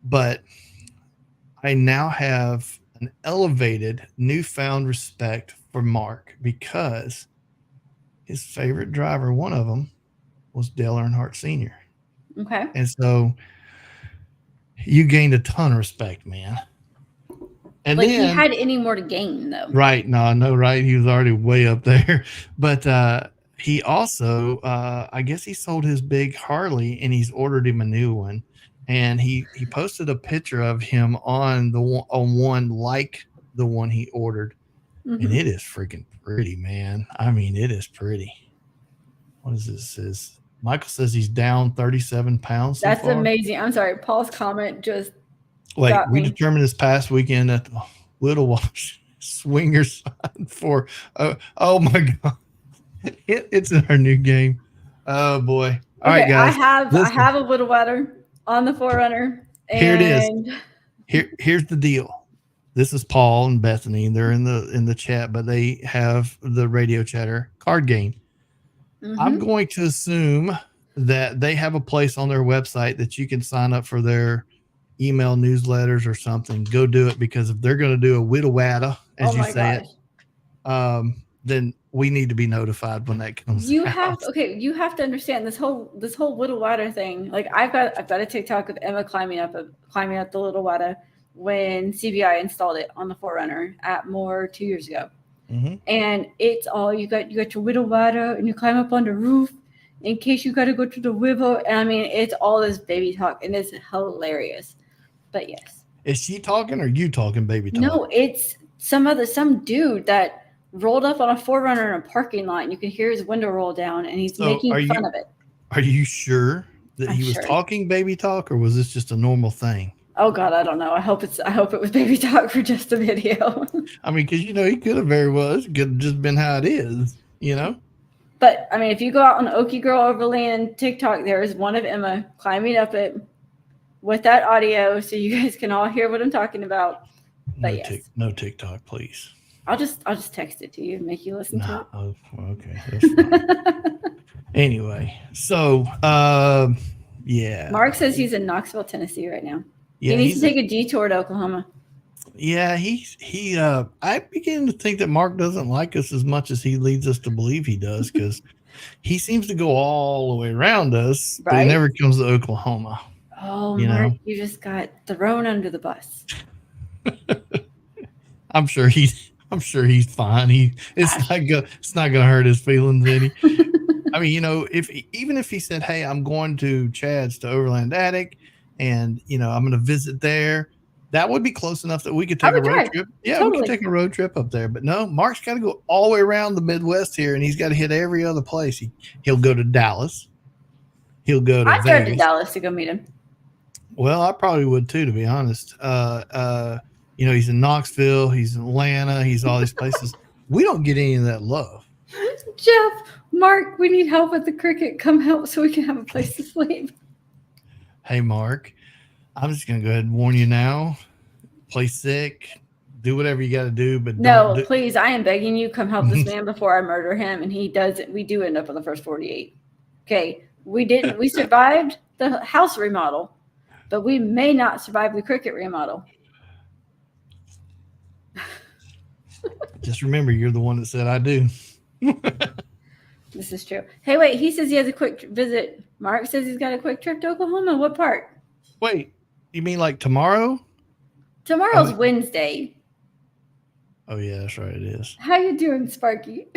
but I now have an elevated, newfound respect for Mark because his favorite driver, one of them, was Dale Earnhardt Sr. Okay. And so you gained a ton of respect, man. And Like he then, had any more to gain though. right, no, I know, right? He was already way up there. But he also, I guess he sold his big Harley and he's ordered him a new one. And he posted a picture of him on one like the one he ordered. And Mhm. it is freaking pretty, man. I mean, it is pretty. What is this? Michael says he's down 37 pounds so That's far. amazing. I'm sorry. Paul's comment just Wait, got we me. determined this past weekend that the Little Wash swinger sign for oh my god, it's in our new game. Oh boy! All right, Okay, I guys, have listen. a little wetter on the Forerunner, Here it is. and Here's the deal. This is Paul and Bethany. They're in the chat, but they have the Radio Chatter card game. I'm Mhm. going to assume that they have a place on their website that you can sign up for their email newsletters or something. Go do it, because if they're going to do a whittle-watta, as Oh you my say gosh. it, then we need to be notified when that comes You out. you have to understand this whole Little Water thing. Like I've got a TikTok of Emma climbing up the Little Water when CBI installed it on the Forerunner at Moore 2 years ago. Mm-hmm. And it's all you got your Little Water, and you climb up on the roof in case you got to go to the river. And I mean, it's all this baby talk, and it's hilarious. But yes. Is she talking or you talking baby talk? No, it's some dude that rolled up on a Forerunner in a parking lot, and you can hear his window roll down, and he's making fun of it. Are you sure that I'm he was sure. talking baby talk, or was this just a normal thing? Oh God, I don't know. I hope it was baby talk for just a video. I mean, because he could have very well, it could have just been how it is, But I mean, if you go out on Okie Girl Overland TikTok, there is one of Emma climbing up it with that audio, so you guys can all hear what I'm talking about. But yes. No TikTok, please. I'll just text it to you and make you listen to it. Oh, okay. That's fine. Anyway, so yeah. Mark says he's in Knoxville, Tennessee right now. Yeah, he needs to take a detour to Oklahoma. Yeah, I begin to think that Mark doesn't like us as much as he leads us to believe he does, because he seems to go all the way around us, but he never comes to Oklahoma. Oh, Mark, you just got thrown under the bus. I'm sure he's fine. It's not gonna hurt his feelings any. I mean, even if he said, "Hey, I'm going to Chad's to Overland Attic, and I'm going to visit there," that would be close enough that we could take a road trip. Yeah, totally. We could take a road trip up there. But no, Mark's got to go all the way around the Midwest here, and he's got to hit every other place. He'll go to Dallas. He'll go to Vegas. I'd go to Dallas to go meet him. Well, I probably would too, to be honest. He's in Knoxville, he's in Atlanta, he's all these places. We don't get any of that love. Jeff, Mark, we need help with the cricket. Come help so we can have a place to sleep. Hey, Mark, I'm just going to go ahead and warn you now. Play sick. Do whatever you got to do, but no, please, I am begging you, come help this man before I murder him. And he does it. We do end up on the first 48. Okay, we survived the house remodel, but we may not survive the cricket remodel. Just remember, you're the one that said I do. This is true. Hey, wait, he says he has a quick visit. Mark says he's got a quick trip to Oklahoma. What part? Wait, you mean like tomorrow? Tomorrow's Wednesday. Oh, yeah, that's right. It is. How you doing, Sparky?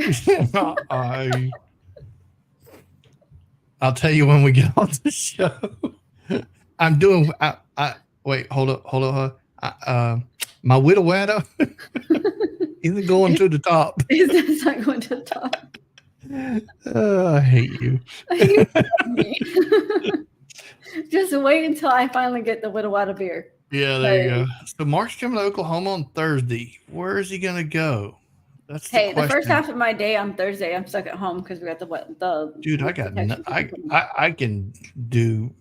I'll tell you when we get on the show. I'm doing. Wait, hold up. My widow Wada isn't going to the top. It's not going to the top. I hate you. Just wait until I finally get the widow Wada beer. Yeah, there you go. So Mark's coming to Oklahoma on Thursday. Where is he going to go? That's the first half of my day on Thursday, I'm stuck at home because we got the dude. I can do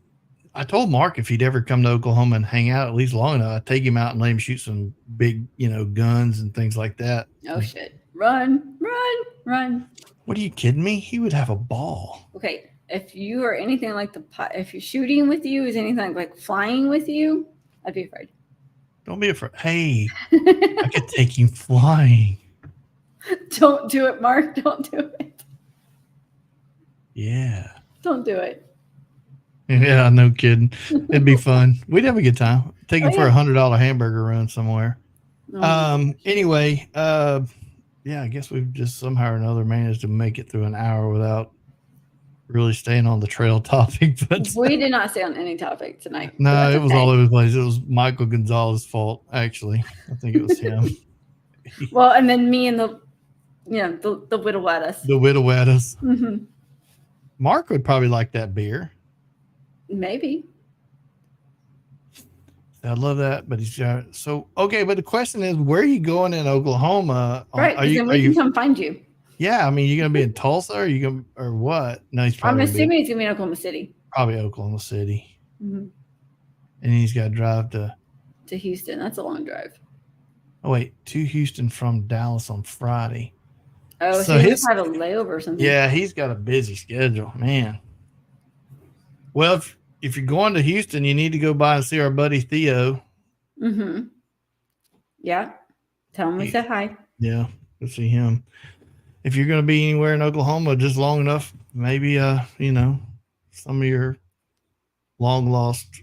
I told Mark if he'd ever come to Oklahoma and hang out at least long enough, I'd take him out and let him shoot some big, guns and things like that. Oh shit! Run, run, run! What are you kidding me? He would have a ball. Okay, if you are anything like if you're shooting with you is anything like flying with you, I'd be afraid. Don't be afraid. Hey, I could take him flying. Don't do it, Mark. Don't do it. Yeah. Don't do it. Yeah, no kidding. It'd be fun. We'd have a good time. Take him for $100 hamburger run somewhere. Anyway, yeah, I guess we've just somehow or another managed to make it through an hour without really staying on the trail topic. But we did not stay on any topic tonight. No, it was all over the place. It was Michael Gonzalez's fault, actually. I think it was him. Well, and then me and the Widowettas. The Widowettas. Mm-hmm. Mark would probably like that beer. Maybe. I love that, but he's got okay. But the question is, where are you going in Oklahoma? Right, then we can come find you. Yeah, I mean, you're gonna be in Tulsa, or you gonna, or what? No, he's probably. I'm assuming he's gonna be in Oklahoma City. Probably Oklahoma City. Mm-hmm. And he's got to drive to Houston. That's a long drive. Oh wait, to Houston from Dallas on Friday. Oh, so he must have a layover or something. Yeah, he's got a busy schedule, man. Well, if you're going to Houston, you need to go by and see our buddy Theo. Mm-hmm. Yeah. Tell him we said hi. Yeah, go see him. If you're going to be anywhere in Oklahoma just long enough, maybe, some of your long lost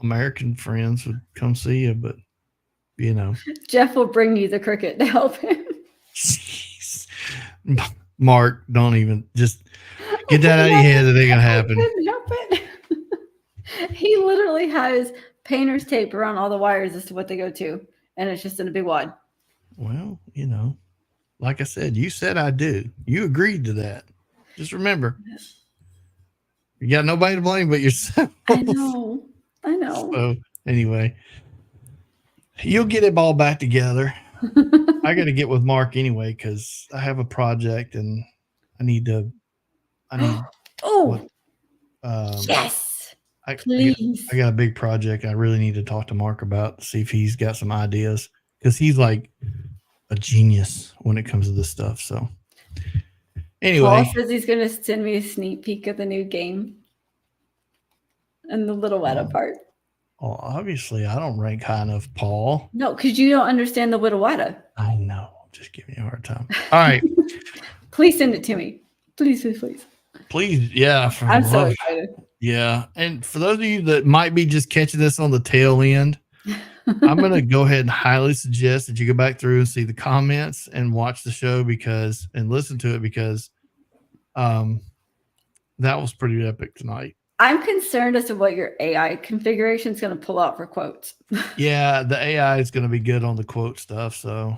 American friends would come see you, but, Jeff will bring you the cricket to help him. Jeez. Mark, don't even just get that out of your head. That ain't going to happen. I couldn't help it. He literally has painter's tape around all the wires as to what they go to, and it's just in a big wad. Well, like I said, you said I do. You agreed to that. Just remember, you got nobody to blame but yourself. I know. So anyway, you'll get it all back together. I got to get with Mark anyway because I have a project and I need. Oh, yes. Please. I got a big project I really need to talk to Mark about to see if he's got some ideas because he's like a genius when it comes to this stuff. So anyway, Paul says he's going to send me a sneak peek of the new game and the little Widowetta part. Well, obviously I don't rank high enough, Paul. No, because you don't understand the Widowetta. I know. Just giving you a hard time. All right. Please send it to me. Please. Please. Yeah. I'm so excited. Yeah. And for those of you that might be just catching this on the tail end, I'm going to go ahead and highly suggest that you go back through and see the comments and watch the show and listen to it because that was pretty epic tonight. I'm concerned as to what your AI configuration is going to pull out for quotes. Yeah, the AI is going to be good on the quote stuff. So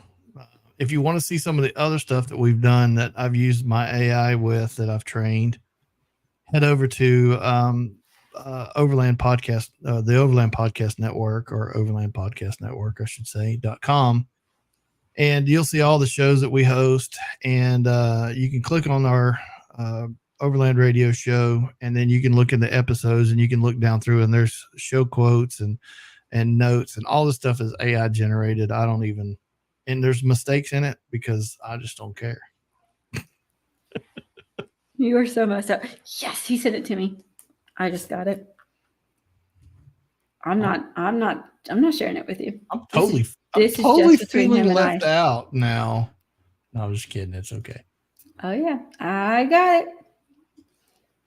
if you want to see some of the other stuff that we've done that I've used my AI with that I've trained, head over to Overland Podcast, the Overland Podcast Network, or Overland Podcast Network, I should say, .com. And you'll see all the shows that we host. And you can click on our Overland Radio show, and then you can look in the episodes and you can look down through, and there's show quotes and notes, and all this stuff is AI generated. And there's mistakes in it because I just don't care. You are so messed up. Yes, he sent it to me. I just got it. I'm not sharing it with you. I'm totally just feeling left out now. No, I'm just kidding. It's okay. Oh yeah, I got it.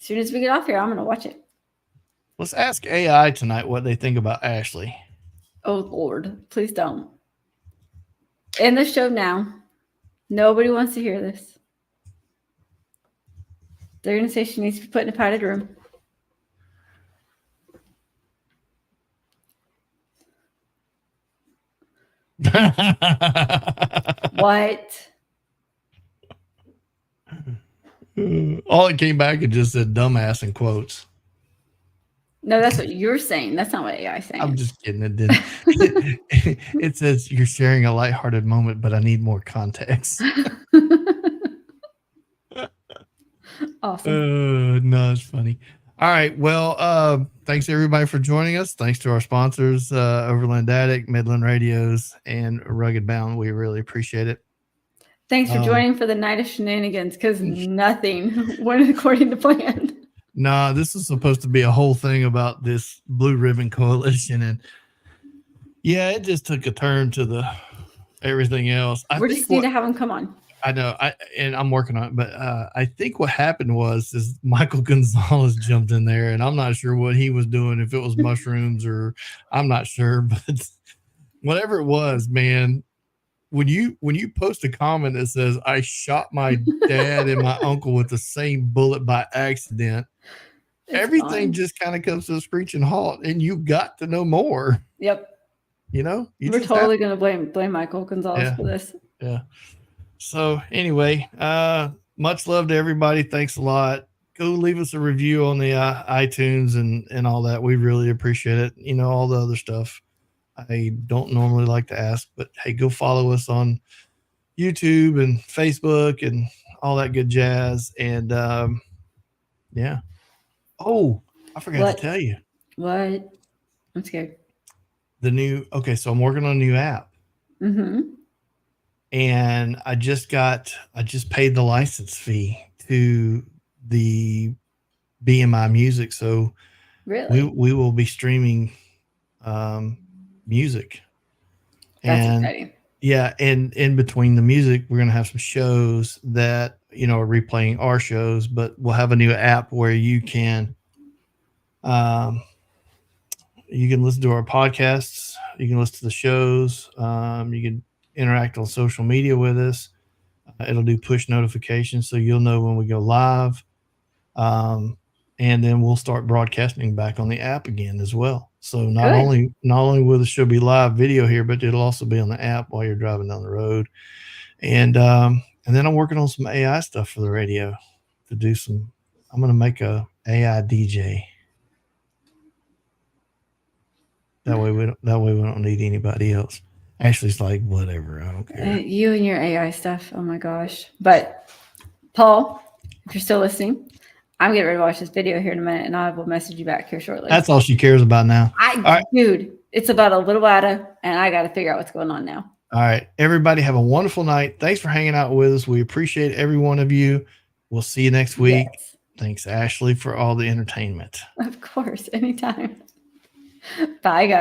As soon as we get off here, I'm going to watch it. Let's ask AI tonight what they think about Ashley. Oh, Lord. Please don't. End the show now. Nobody wants to hear this. They're going to say she needs to be put in a padded room. What? All it came back and just said dumbass in quotes. No, that's what you're saying. That's not what AI is saying. I'm just kidding. It didn't. It says you're sharing a lighthearted moment, but I need more context. Awesome. No, it's funny. All right. Well, thanks everybody for joining us. Thanks to our sponsors, Overland Attic, Midland Radios, and Rugged Bound. We really appreciate it. Thanks for joining for the night of shenanigans, because nothing went according to plan. Nah, this is supposed to be a whole thing about this Blue Ribbon Coalition, and yeah, it just took a turn to the everything else. We just need to have them come on. I know, and I'm working on it, but I think what happened is Michael Gonzalez jumped in there, and I'm not sure what he was doing, if it was mushrooms or I'm not sure, but whatever it was, man. When you post a comment that says I shot my dad and my uncle with the same bullet by accident, everything just kind of comes to a screeching halt, and you got to know more. Yep. You know, we're totally going to blame Michael Gonzalez for this. Yeah. So anyway, much love to everybody. Thanks a lot. Go leave us a review on the iTunes and all that. We really appreciate it. You know, all the other stuff I don't normally like to ask, but hey, go follow us on YouTube and Facebook and all that good jazz. And yeah. Oh, I forgot to tell you. What? I'm scared. So I'm working on a new app. Mm-hmm. And I just paid the license fee to the BMI Music. So really, we will be streaming music. That's exciting. Yeah, and in between the music, we're gonna have some shows that are replaying our shows, but we'll have a new app where you can listen to our podcasts, you can listen to the shows, you can interact on social media with us. It'll do push notifications, so you'll know when we go live. And then we'll start broadcasting back on the app again as well. So not only will the show be live video here, but it'll also be on the app while you're driving down the road. And then I'm working on some AI stuff for the radio to do some. I'm going to make a AI DJ. That way we don't need anybody else. Ashley's like, whatever, I don't care. You and your AI stuff. Oh my gosh. But Paul, if you're still listening, I'm getting ready to watch this video here in a minute, and I will message you back here shortly. That's all she cares about now. Dude, it's about a little Ada, and I got to figure out what's going on now. All right. Everybody have a wonderful night. Thanks for hanging out with us. We appreciate every one of you. We'll see you next week. Yes. Thanks, Ashley, for all the entertainment. Of course. Anytime. Bye, guys.